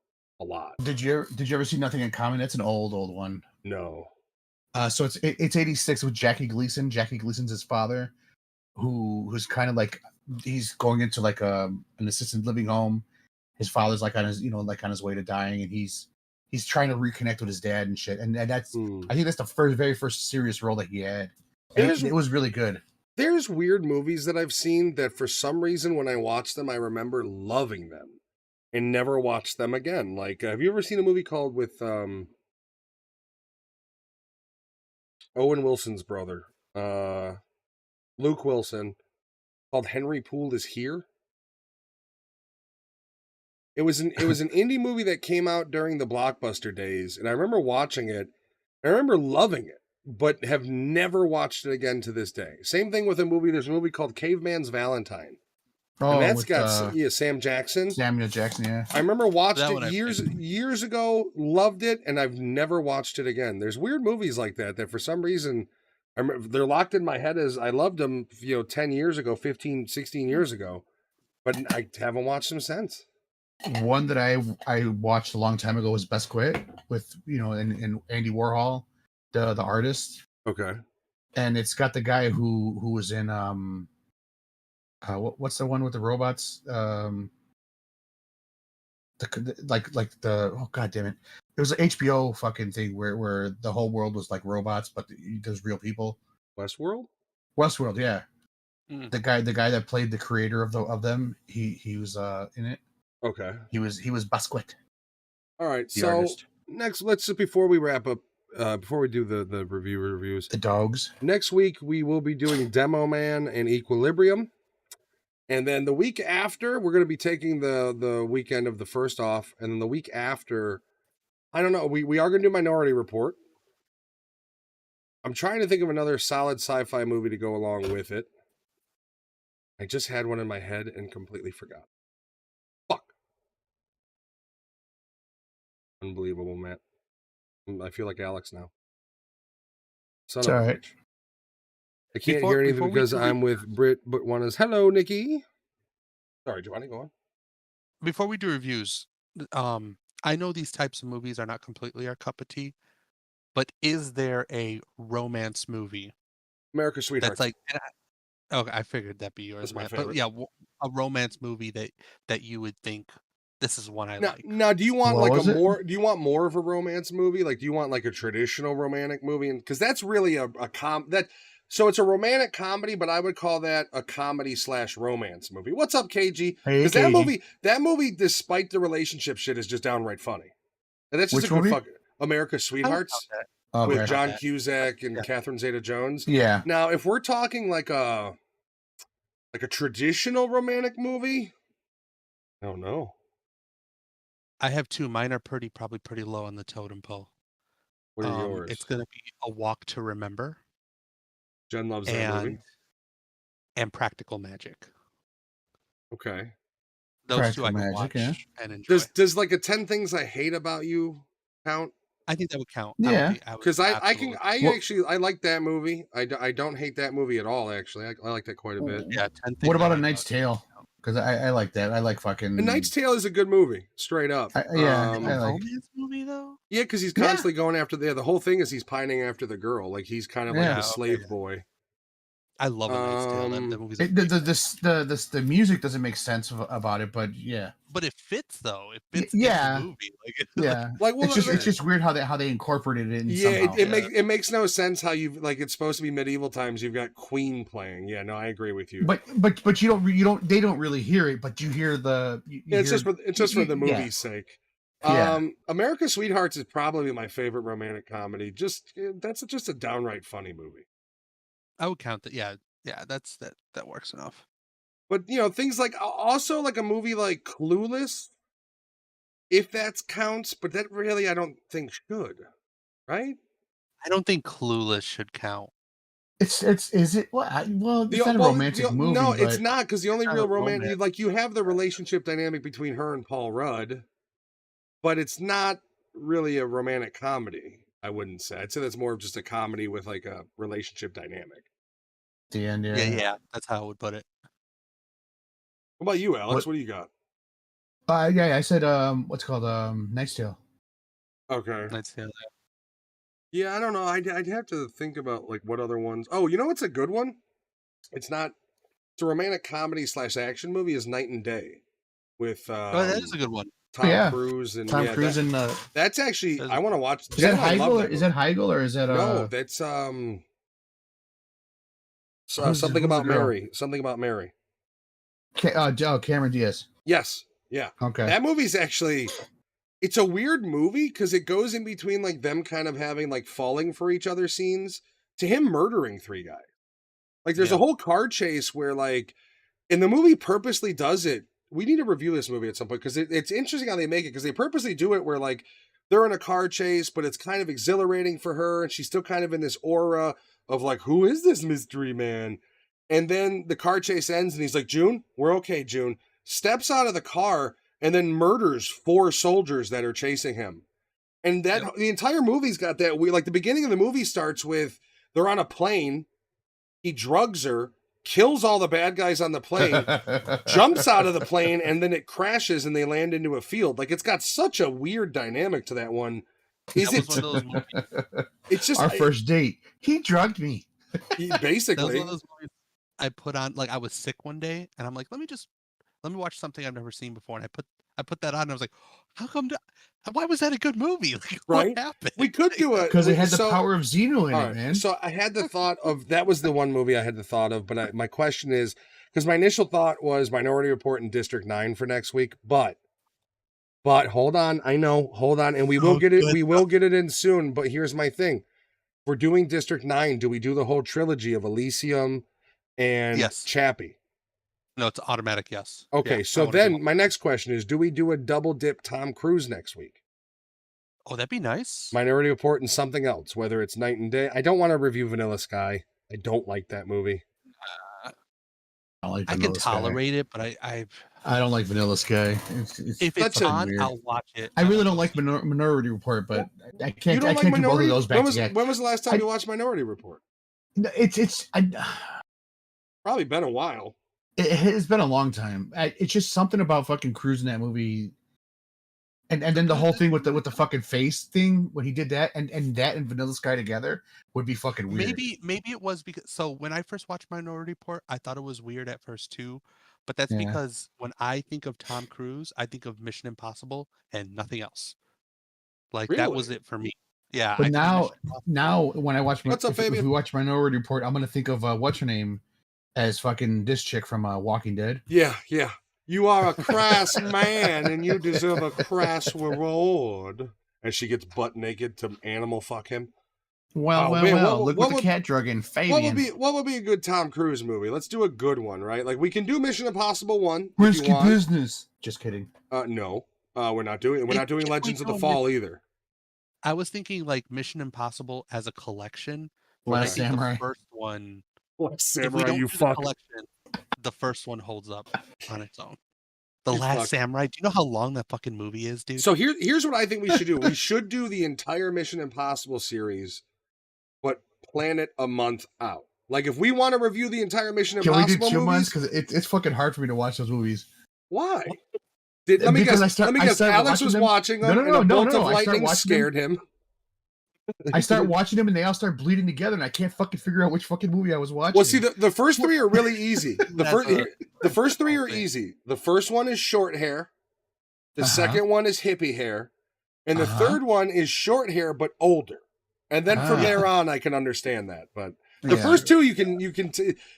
a lot. Did you ever see Nothing in Common? That's an old one. No. So it's 86 with Jackie Gleason. Jackie Gleason's his father, who's kind of like he's going into like an assisted living home. His father's like on his way to dying, and he's trying to reconnect with his dad and shit. And that's I think that's the very first serious role that he had. And it was really good. There's weird movies that I've seen that for some reason when I watch them I remember loving them and never watched them again. Like have you ever seen a movie called with Owen Wilson's brother, Luke Wilson, called Henry Poole is Here? It was an indie movie that came out during the Blockbuster days, and I remember watching it. I remember loving it, but have never watched it again to this day. Same thing with a movie. There's a movie called Caveman's Valentine. Oh, And that's with, got Sam Jackson. Samuel Jackson, yeah. I remember watched That it one I've years ago, loved it, and I've never watched it again. There's weird movies like that for some reason they're locked in my head as I loved them, 10 years ago, 15, 16 years ago, but I haven't watched them since. One that I watched a long time ago was Best Quit with and Andy Warhol, the artist, Okay. and it's got the guy who was in what's the one with the robots oh god damn it, it was an HBO fucking thing where the whole world was like robots but there's real people. Westworld? Westworld, yeah. Mm. The guy that played the creator of them, he was in it. Okay. He was Basquiat. All right. The So artist. next, let's just before we wrap up, before we do the reviews, The dogs. next week we will be doing Demo Man and Equilibrium, and then the week after we're going to be taking the weekend of the first off, and then the week after, I don't know. We are going to do Minority Report. I'm trying to think of another solid sci-fi movie to go along with it. I just had one in my head and completely forgot. Fuck. Unbelievable, Matt. I feel like Alex now. Son It's of a all right. bitch. I can't Before- hear anything before we because do I'm with Britt, but one is hello, Nikki. Sorry, Giovanni, go on. Before we do reviews, I know these types of movies are not completely our cup of tea, but is there a romance movie America's Sweethearts. that's like? Okay, I figured that'd be yours, That's my Matt. favorite. But yeah, a romance movie that you would think this is one I now, like. now, do you want What like was a it? more? Do you want more of a romance movie? Like, do you want like a traditional romantic movie? And because that's really a that. So it's a romantic comedy, but I would call that a comedy / romance movie. What's up, KG? Hey, Because KG. that movie, despite the relationship shit, is just downright funny. And that's just Which a good movie? fucking America's Sweethearts Okay. with John that. Cusack and Yeah. Catherine Zeta-Jones. Yeah. Now, if we're talking like a traditional romantic movie, I don't know. I have two. Mine are probably pretty low on the totem pole. What are yours? It's gonna be A Walk to Remember Jen loves that movie. and Practical Magic. Okay. Those two I Practical can Magic, watch yeah. and enjoy. Does like a 10 Things I Hate About You count? I think that would count. Yeah. Because I Well- actually I like that movie. I don't hate that movie at all. Actually, I like that quite a bit. Yeah, 10 things What I about A hate Knight's about Tale? Because I like that. I like fucking. A Knight's Tale is a good movie, straight up. Yeah, it. I A like. romance movie though? Yeah, because he's Yeah. constantly going after the whole thing is he's pining after the girl. Like he's kind of like Yeah, the okay. slave boy. I love A Knight's Tale. That movie's a The music doesn't make sense about it, but yeah, but it fits though. It fits yeah. in the movie. Like, yeah. Like, well, It's just weird how they incorporated it. yeah, somehow. it makes no sense how you like it's supposed to be medieval times. You've got Queen playing. Yeah, no, I agree with you. But you don't they don't really hear it, but you hear the. Yeah, it's just for the movie's sake. Yeah. America's Sweethearts is probably my favorite romantic comedy. That's just a downright funny movie. I would count that. Yeah, that works enough. But things like also like a movie like Clueless, if that counts, but that really I don't think should, right? I don't think Clueless should count. It's is it well it's not a romantic movie. No, but it's not because the only not real a romance romance. like you have the relationship dynamic between her and Paul Rudd, but it's not really a romantic comedy. I wouldn't say. I'd say that's more of just a comedy with like a relationship dynamic. At the end, Yeah, that's how I would put it. What about you, Alex? What- What do you got? Yeah, I said what's it called Knight's Tale. Okay. Let's see. Yeah, I don't know. I'd have to think about like what other ones. Oh, you know what's a good one? It's not. It's a romantic comedy / action movie. Is Night and Day with Oh, that is a good one. Tom Cruise and Tom yeah, Cruise that, and that's actually I want to watch. is that I love Heigl? that Is that Heigl or is that no? That's who's something the about girl? Mary. Something about Mary. Cameron Diaz. Yes. Yeah. Okay. That movie's actually. It's a weird movie because it goes in between like them kind of having like falling for each other scenes to him murdering 3 guys. Like there's a whole car chase where like, and the movie purposely does it. We need to review this movie at some point because it's interesting how they make it because they purposely do it where like they're in a car chase, but it's kind of exhilarating for her and she's still kind of in this aura of like, who is this mystery man? And then the car chase ends and he's like, June, we're okay, June. Steps out of the car and then murders 4 soldiers that are chasing him. And that the entire movie's got that like the beginning of the movie starts with they're on a plane, he drugs her, kills all the bad guys on the plane, jumps out of the plane, and then it crashes and they land into a field. Like it's got such a weird dynamic to that one. That was one of those movies. It's just our first date. He drugged me. Basically. That was one of those movies I put on like I was sick one day and I'm like, let me watch something I've never seen before. And I put that on and I was like, why was that a good movie? Like, right? What happened? We could do it because it had the power of Zeno in it, man. So I had the thought of that was the one movie I had the thought of, but my question is because my initial thought was Minority Report and District 9 for next week, but hold on, and we will get it. We will get it in soon. But here's my thing: we're doing District 9. Do we do the whole trilogy of Elysium and Chappie? No, it's automatic yes. Okay, so then my next question is, do we do a double dip Tom Cruise next week? Oh, that'd be nice. Minority Report and something else, whether it's Night and Day. I don't want to review Vanilla Sky. I don't like that movie. I can tolerate it, but I don't like Vanilla Sky. If it's on, weird. I'll watch it. I really don't like Minority Report, but I can't. I can't do both of those back together. When was the last time you watched Minority Report? It's probably been a while. It has been a long time. It's just something about fucking Cruise in that movie, and then the whole thing with the fucking face thing when he did that, and that and Vanilla Sky together would be fucking weird. Maybe it was because when I first watched Minority Report, I thought it was weird at first too, but that's because when I think of Tom Cruise, I think of Mission Impossible and nothing else. Like that was it for me. Yeah. But now when I watch, if we watch Minority Report, I'm gonna think of what's her name as fucking this chick from Walking Dead. Yeah. You are a crass man, and you deserve a crass reward. And she gets butt naked to animal fuck him. Well. Look what the cat drug in. Fabian. What would be a good Tom Cruise movie? Let's do a good one, right? Like we can do Mission Impossible 1. Risky Business. Just kidding. No. We're not doing Legends of the Fall either. I was thinking like Mission Impossible as a collection. Last Samurai. The first one. Last Samurai, you fuck. The first one holds up on its own. The It's Last fucked. Samurai. Do you know how long that fucking movie is, dude? So here's what I think we should do. We should do the entire Mission Impossible series, but plan it a month out. Like if we want to review the entire Mission Can we do Impossible 2 months? movies, Because it's fucking hard for me to watch those movies. why? Let me Because guess. I let me guess. started Alex watching was them- watching them, No, and a bolt of I started lightning watching scared him. I start watching them and they all start bleeding together, and I can't fucking figure out which fucking movie I was watching. Well, see, the first three are really easy. The first three are thing. easy. The first one is short hair. The second one is hippie hair. And the third one is short hair, but older. And then from there on, I can understand that. But the first two, you can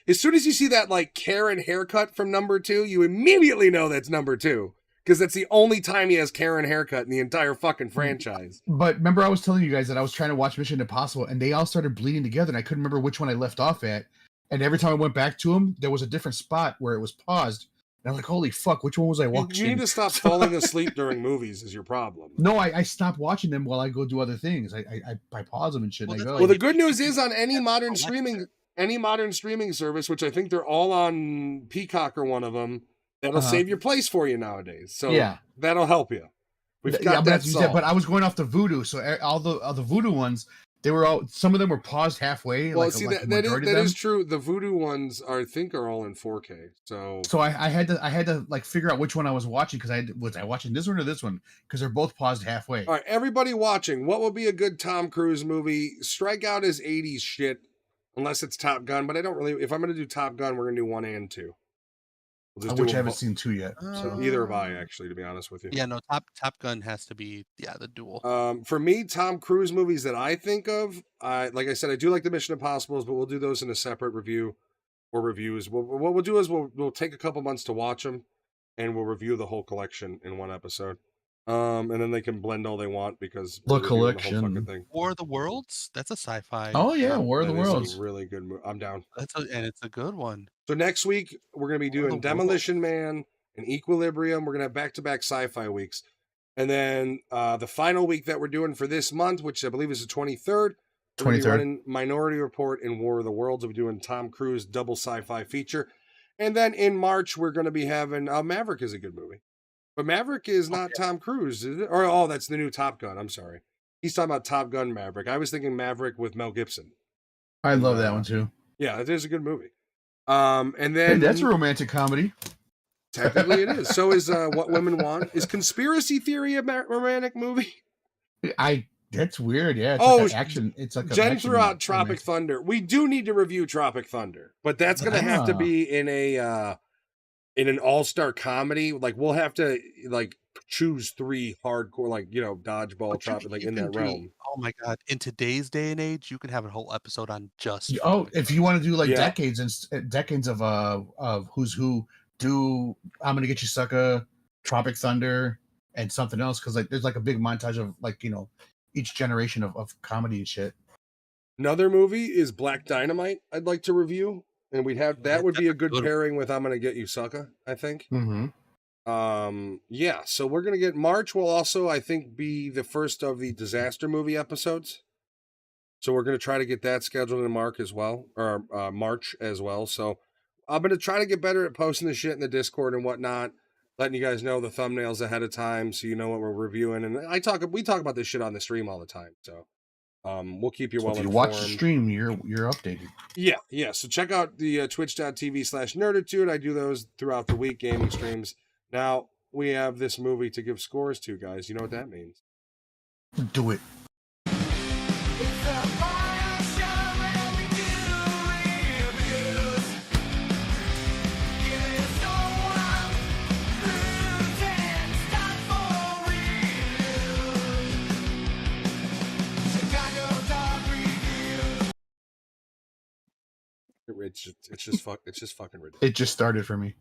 as soon as you see that like Karen haircut from number 2, you immediately know that's number 2. Because that's the only time he has Karen haircut in the entire fucking franchise. But remember, I was telling you guys that I was trying to watch Mission Impossible, and they all started bleeding together, and I couldn't remember which one I left off at. And every time I went back to them, there was a different spot where it was paused. And I'm like, holy fuck, which one was I watching? You need to stop falling asleep during movies is your problem. No, I stopped watching them while I go do other things. I pause them and shit. And I go. Well, the good news is on any modern streaming service, which I think they're all on Peacock or one of them, that'll save your place for you nowadays. So that'll help you. We've got that solved. But I was going off the Voodoo, so all the Voodoo ones, they were all. Some of them were paused halfway. Well, like, see, like that is true. The Voodoo ones I think are all in 4K. So I had to like figure out which one I was watching because was I watching this one or this one because they're both paused halfway. All right, everybody watching, what would be a good Tom Cruise movie? Strike out his 80s shit, unless it's Top Gun. But I don't really. If I'm going to do Top Gun, we're going to do 1 and 2. Which I haven't seen 2 yet. So either have I, actually, to be honest with you. Yeah, no, Top Gun has to be the duel. For me, Tom Cruise movies that I think of, like I said, I do like the Mission Impossibles, but we'll do those in a separate review or reviews. What we'll do is we'll take a couple months to watch them, and we'll review the whole collection in one episode. And then they can blend all they want because the whole collection. fucking thing. War of the Worlds. That's a sci-fi. Oh yeah, War of the That is Worlds. a really good movie. I'm down. And it's a good one. So next week we're gonna be doing Demolition Man and Equilibrium. We're gonna have back-to-back sci-fi weeks, and then the final week that we're doing for this month, which I believe is the 23rd. 23rd. Minority Report and War of the Worlds. We'll be doing Tom Cruise double sci-fi feature, and then in March we're gonna be having Maverick is a good movie. But Maverick is not Tom Cruise, is it? Or that's the new Top Gun. I'm sorry. He's talking about Top Gun Maverick. I was thinking Maverick with Mel Gibson. I love that one too. Yeah, it is a good movie. And then that's a romantic comedy. Technically, it is. So is What Women Want. Is Conspiracy Theory a romantic movie? That's weird. Yeah. It's like an action. It's like Jen threw out Tropic Thunder. We do need to review Tropic Thunder, but that's going to have to be in an all-star comedy. Like we'll have to like choose 3 hardcore, like dodgeball, tropic, like in that realm. Oh my god! In today's day and age, you could have a whole episode on just. If you want to do like decades of who's who, do I'm Gonna Get You Sucker, Tropic Thunder, and something else because like there's like a big montage of like each generation of comedy and shit. Another movie is Black Dynamite. I'd like to review. And we'd have that would be a good pairing with I'm Gonna Get You Sucker, I think. Mm-hmm. So we're gonna get March will also, I think, be the first of the disaster movie episodes. So we're gonna try to get that scheduled in March as well. So I'm gonna try to get better at posting the shit in the Discord and whatnot, letting you guys know the thumbnails ahead of time so you know what we're reviewing. And we talk about this shit on the stream all the time. So we'll keep you well informed. If you watch the stream, you're updated. Yeah. So check out the twitch.tv/nerditude. I do those throughout the week, gaming streams. Now we have this movie to give scores to, guys. You know what that means? Do it. It's just fucking ridiculous. It just started for me.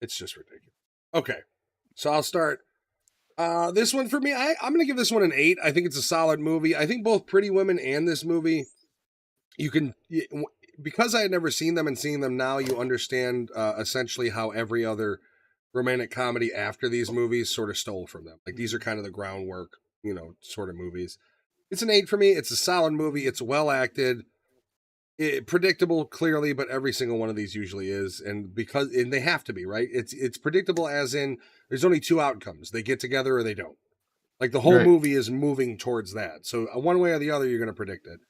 It's just ridiculous. Okay, so I'll start. This one for me, I'm going to give this one an 8. I think it's a solid movie. I think both Pretty Women and this movie, because I had never seen them and seeing them now, you understand essentially how every other romantic comedy after these movies sort of stole from them. Like these are kind of the groundwork, sort of movies. It's an 8 for me. It's a solid movie. It's well acted. predictable clearly, but every single one of these usually is, and they have to be, right? It's predictable as in there's only two outcomes: they get together or they don't. Like the whole Right. movie is moving towards that. So one way or the other, you're going to predict it.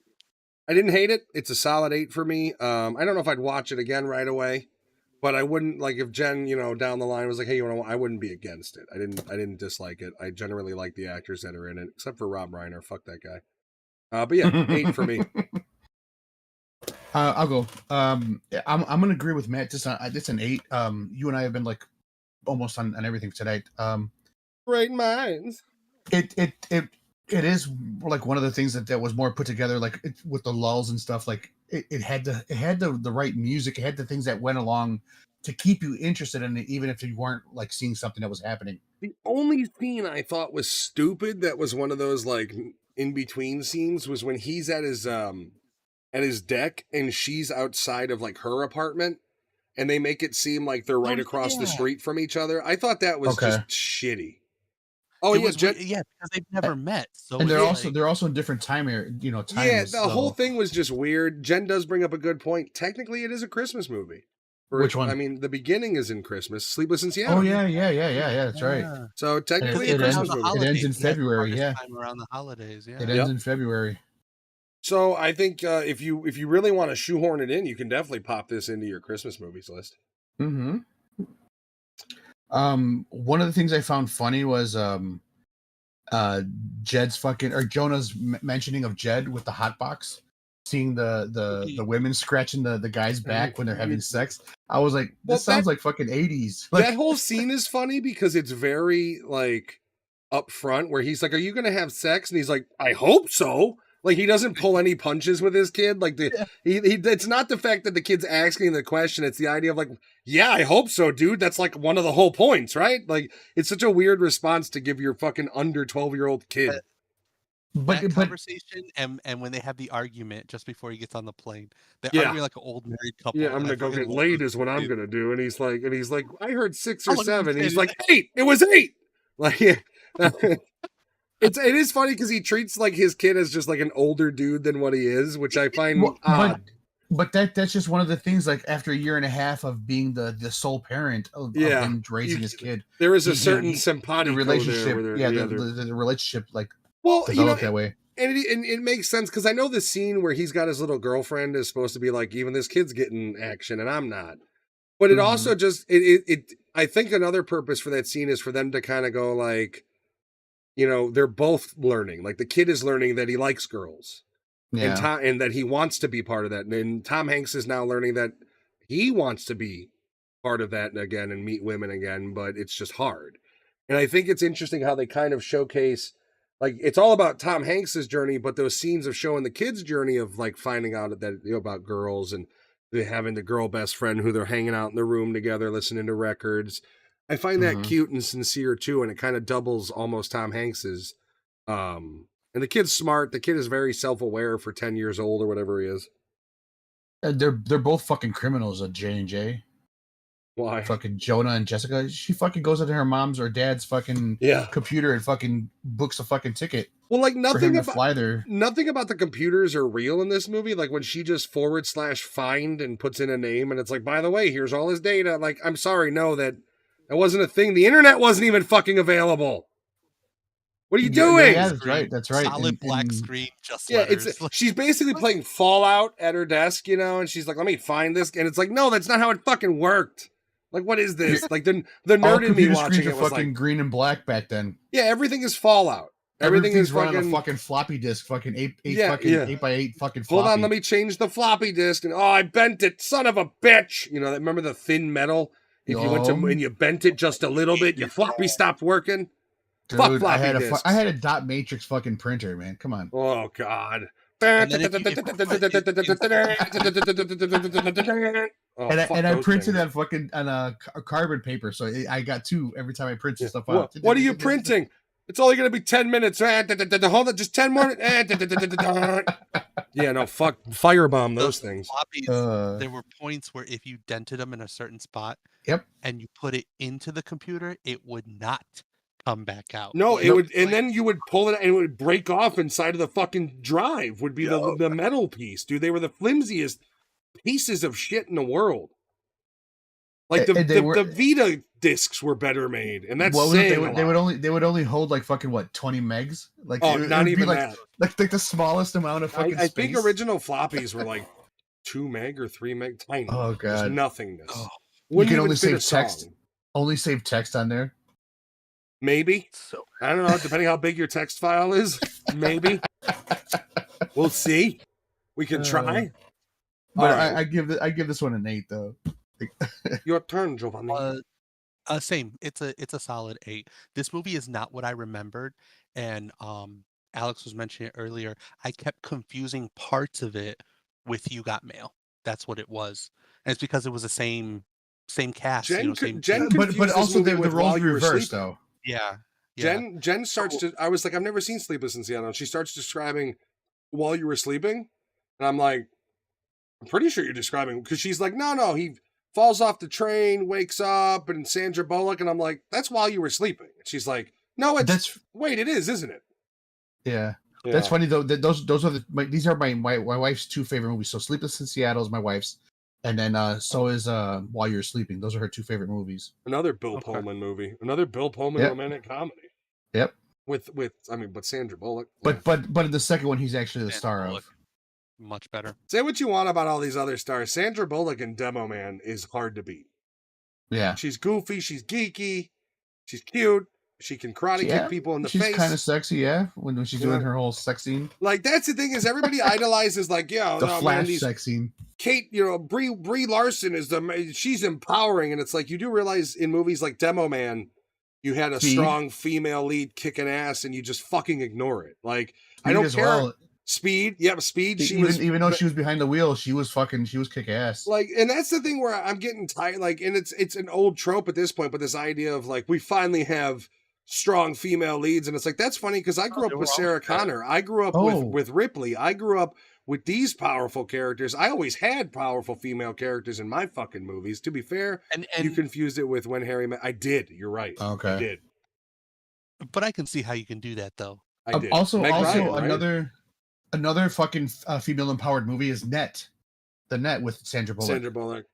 I didn't hate it. It's a solid 8 for me. I don't know if I'd watch it again right away, but I wouldn't, like, if Jen, down the line was like, "Hey, I wouldn't be against it." I didn't dislike it. I generally like the actors that are in it, except for Rob Reiner. Fuck that guy. But yeah, 8 for me. I'll go. I'm gonna agree with Matt. It's an 8. You and I have been like almost on everything tonight. Great minds. It is like one of the things that was more put together, like with the lulls and stuff. Like it had the right music. It had the things that went along to keep you interested in it, even if you weren't like seeing something that was happening. The only scene I thought was stupid that was one of those like in between scenes was when he's at his deck and she's outside of like her apartment and they make it seem like they're right across the street from each other. I thought that was just shitty. Oh It yeah, was because they've never met. So And it's they're also in different time area, times. Yeah, the whole thing was just weird. Jen does bring up a good point. Technically, it is a Christmas movie. Which one? I mean, the beginning is in Christmas. Sleepless in Seattle. Oh yeah. That's right. So technically, It a Christmas movie. It ends in February. Yeah, time around the holidays. Yeah, it ends in February. So I think if you really want to shoehorn it in, you can definitely pop this into your Christmas movies list. Mm-hmm. One of the things I found funny was Jed's Jonah's mentioning of Jed with the hot box, seeing the women scratching the guy's back when they're having sex. I was like, this sounds like fucking 80s. That whole scene is funny because it's very like up front where he's like, "Are you gonna have sex?" And he's like, "I hope so." Like he doesn't pull any punches with his kid. Like it's not the fact that the kid's asking the question. It's the idea of like, "Yeah, I hope so, dude." That's like one of the whole points, right? Like it's such a weird response to give your fucking under 12-year-old kid. But conversation and when they have the argument just before he gets on the plane, they're arguing like an old married couple. Yeah, I'm gonna go get laid is what I'm gonna do. And he's like, I heard 6 or 7. He's like, 8. It was 8. Like, yeah. It is funny because he treats like his kid as just like an older dude than what he is, which I find odd. But that's just one of the things. Like after a year and a half of being the sole parent of him raising his kid, there is a certain simpatico relationship. The relationship developed that way. And it makes sense because I know the scene where he's got his little girlfriend is supposed to be like, even this kid's getting action and I'm not. But it also just I think another purpose for that scene is for them to kind of go like, they're both learning. Like the kid is learning that he likes girls, and that he wants to be part of that. And Tom Hanks is now learning that he wants to be part of that again and meet women again, but it's just hard. And I think it's interesting how they kind of showcase, like it's all about Tom Hanks's journey, but those scenes of showing the kid's journey of like finding out that about girls and having the girl best friend who they're hanging out in the room together, listening to records. I find that cute and sincere too, and it kind of doubles almost Tom Hanks's. And the kid's smart. The kid is very self-aware for 10 years old or whatever he is. They're both fucking criminals at J&J. Why? Fucking Jonah and Jessica. She fucking goes into her mom's or dad's fucking computer and fucking books a fucking ticket. Well, like nothing about the computers are real in this movie. Like when she just /find and puts in a name, and it's like, by the way, here's all his data. Like, I'm sorry, no, that wasn't a thing. The internet wasn't even fucking available. What are you doing? Yeah, that's right. Solid black screen, just letters. She's basically playing Fallout at her desk, and she's like, let me find this. And it's like, no, that's not how it fucking worked. Like, what is this? Like the nerd in me watching it was fucking like, green and black back then. Yeah, everything is Fallout. Everything is running on a fucking floppy disk, fucking 8 by 8 fucking floppy. Hold on, let me change the floppy disk. And I bent it, son of a bitch. Remember the thin metal? If you went to and you bent it just a little bit, your floppy stopped working. Dude, fuck floppy disks. I had a dot matrix fucking printer, man. Come on. Oh God. And I printed that fucking on a carbon paper, so I got 2 every time I printed stuff out. What are you printing? It's only going to be 10 minutes. Hold on, just 10 more. Yeah, no, fuck, firebomb those things. Floppies, there were points where if you dented them in a certain spot, and you put it into the computer, it would not come back out. No, You it know, would, it's and like- then you would pull it, and it would break off inside of the fucking drive. Would be the metal piece, dude. They were the flimsiest pieces of shit in the world. Like And they were the Vita discs were better made, and that's what was it? saying a lot. They would only hold like fucking what 20 megs. Like Oh, it not would be even like, that. like the smallest amount of fucking I space. think original floppies were like 2 meg or 3 meg, tiny. Oh Just god, nothingness. Oh, you Wouldn't can even only fit a save text. song. Only save text on there. Maybe. so I don't know. Depending how big your text file is, maybe. We'll see. We can try. But All right. I give this one an 8 though. Your turn, Giovanni. same. It's a solid 8. This movie is not what I remembered, and Alex was mentioning it earlier. I kept confusing parts of it with You Got Mail. That's what it was, and it's because it was the same cast. Jen, Same Jen team. confused But this also movie the with roles While You Were reversed Sleeping. though. Yeah. Yeah. Jen starts to. I was like, I've never seen Sleepless in Seattle. And she starts describing While You Were Sleeping, and I'm like, I'm pretty sure you're describing, because she's like, no, he falls off the train, wakes up, and Sandra Bullock, and I'm like, that's While You Were Sleeping. And she's like, no, wait, it is, isn't it? Yeah. That's funny though. That those are these are my wife's 2 favorite movies. So Sleepless in Seattle is my wife's, and then so is While You're Sleeping. Those are her 2 favorite movies. Another Bill Okay. Pullman movie. Another Bill Pullman Yep. romantic comedy. Yep. With but Sandra Bullock. But in the second one, he's actually the Sandra star Bullock. of. Much better. Say what you want about all these other stars. Sandra Bullock in Demo Man is hard to beat. Yeah. She's goofy, she's geeky, she's cute, she can karate kick people in the she's face. kind of sexy, yeah. When she's doing her whole sex scene, Like, that's the thing, is everybody idolizes, like, yeah, the no, Flash man, these sex scene. Kate, Brie Larson is she's empowering, and it's like, you do realize in movies like Demo Man, you had a Speed. strong female lead kicking ass, and you just fucking ignore it. Like, I Speed don't as care. well. Speed, yeah, Speed. She Even though she was behind the wheel, she was kick ass. like, and that's the thing where I'm getting tired. Like, and it's an old trope at this point, but this idea of like, we finally have strong female leads, and it's like, that's funny, because I grew up with Sarah Connor. I grew up with Ripley. I grew up with these powerful characters. I always had powerful female characters in my fucking movies. To be fair, And you confused it with When Harry Met. I did. You're right. Okay. I did. but I can see how you can do that though. I did. Also, Meg Ryan, right? another fucking female empowered movie is Net. The Net with Sandra Bullock. Sandra Bullock.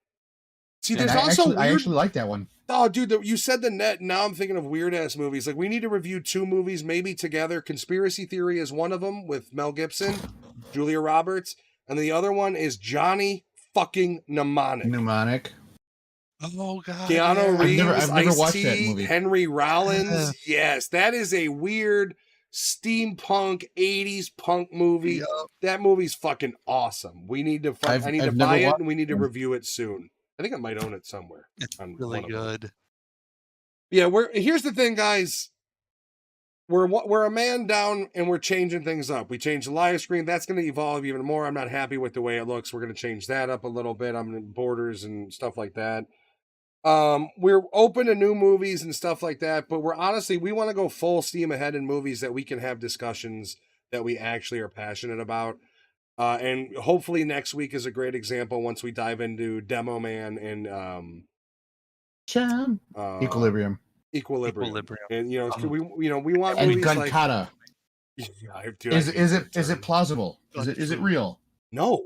See, And there's also I actually like that one. Oh, dude, you said The Net. Now I'm thinking of weird ass movies. Like, we need to review 2 movies, maybe together. Conspiracy Theory is one of them with Mel Gibson, Julia Roberts, and the other one is Johnny fucking Mnemonic. Oh god. Keanu Reeves, I've never watched Ice-T, that movie. Henry Rollins. Yes, that is a weird steampunk 80s punk movie. Yep. That movie's fucking awesome. We need to I need to buy it, and we need to review it soon. I think I might own it somewhere. It's on really one of them. good. Yeah, here's the thing, guys. We're a man down, and we're changing things up. We changed the live screen. That's going to evolve even more. I'm not happy with the way it looks. We're going to change that up a little bit. I'm in borders and stuff like that. We're open to new movies and stuff like that, but we want to go full steam ahead in movies that we can have discussions that we actually are passionate about. And hopefully next week is a great example once we dive into Demo Man and Equilibrium. And we want And movies Gun like Kata. Is it plausible? Is it real? No.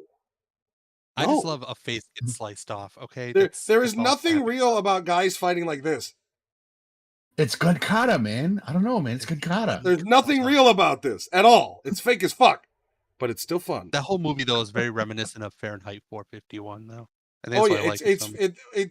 I just love a face get sliced off. Okay, There is nothing real about guys fighting like this. It's Gun Kata, man. I don't know, man. It's Gun Kata. There's nothing real about this at all. It's fake as fuck, but it's still fun. That whole movie though is very reminiscent of Fahrenheit 451 though. Oh yeah,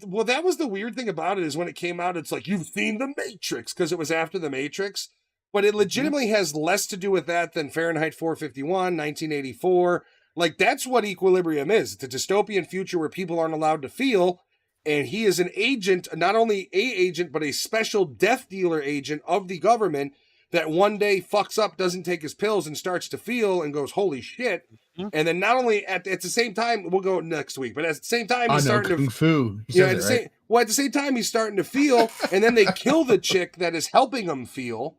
well, that was the weird thing about it, is when it came out, it's like, you've seen The Matrix, because it was after The Matrix, but it legitimately has less to do with that than Fahrenheit 451, 1984. Like, that's what Equilibrium is. It's a dystopian future where people aren't allowed to feel, and he is an agent, not only a agent, but a special death dealer agent of the government that one day fucks up, doesn't take his pills, and starts to feel and goes, holy shit. Mm-hmm. And then not only at the same time, we'll go next week, but at the same time, he's starting Kung to Fu. at the same time, he's starting to feel, and then they kill the chick that is helping him feel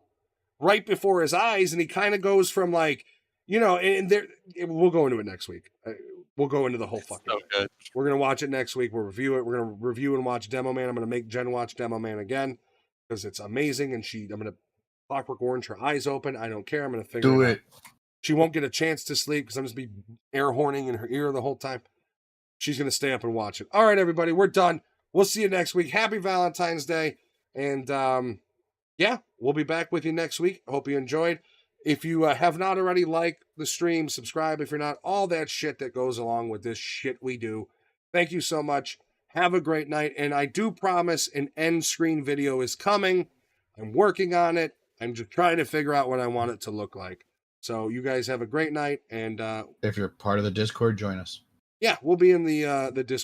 right before his eyes, and he kind of goes from like, and there, we'll go into it next week. We'll go into the whole fucking so good. We're going to watch it next week. We'll review it. We're going to review and watch Demo Man. I'm going to make Jen watch Demo Man again because it's amazing. And I'm going to Clockwork Orange her eyes open. I don't care. I'm going to figure Do it out. it. She won't get a chance to sleep because I'm just be air horning in her ear the whole time. She's going to stay up and watch it. All right, everybody, we're done. We'll see you next week. Happy Valentine's Day. And yeah, we'll be back with you next week. I hope you enjoyed. If you have not already, like the stream, subscribe if you're not, all that shit that goes along with this shit we do. Thank you so much. Have a great night. And I do promise an end screen video is coming. I'm working on it. I'm just trying to figure out what I want it to look like. So you guys have a great night. And If you're part of the Discord, join us. yeah, we'll be in the Discord.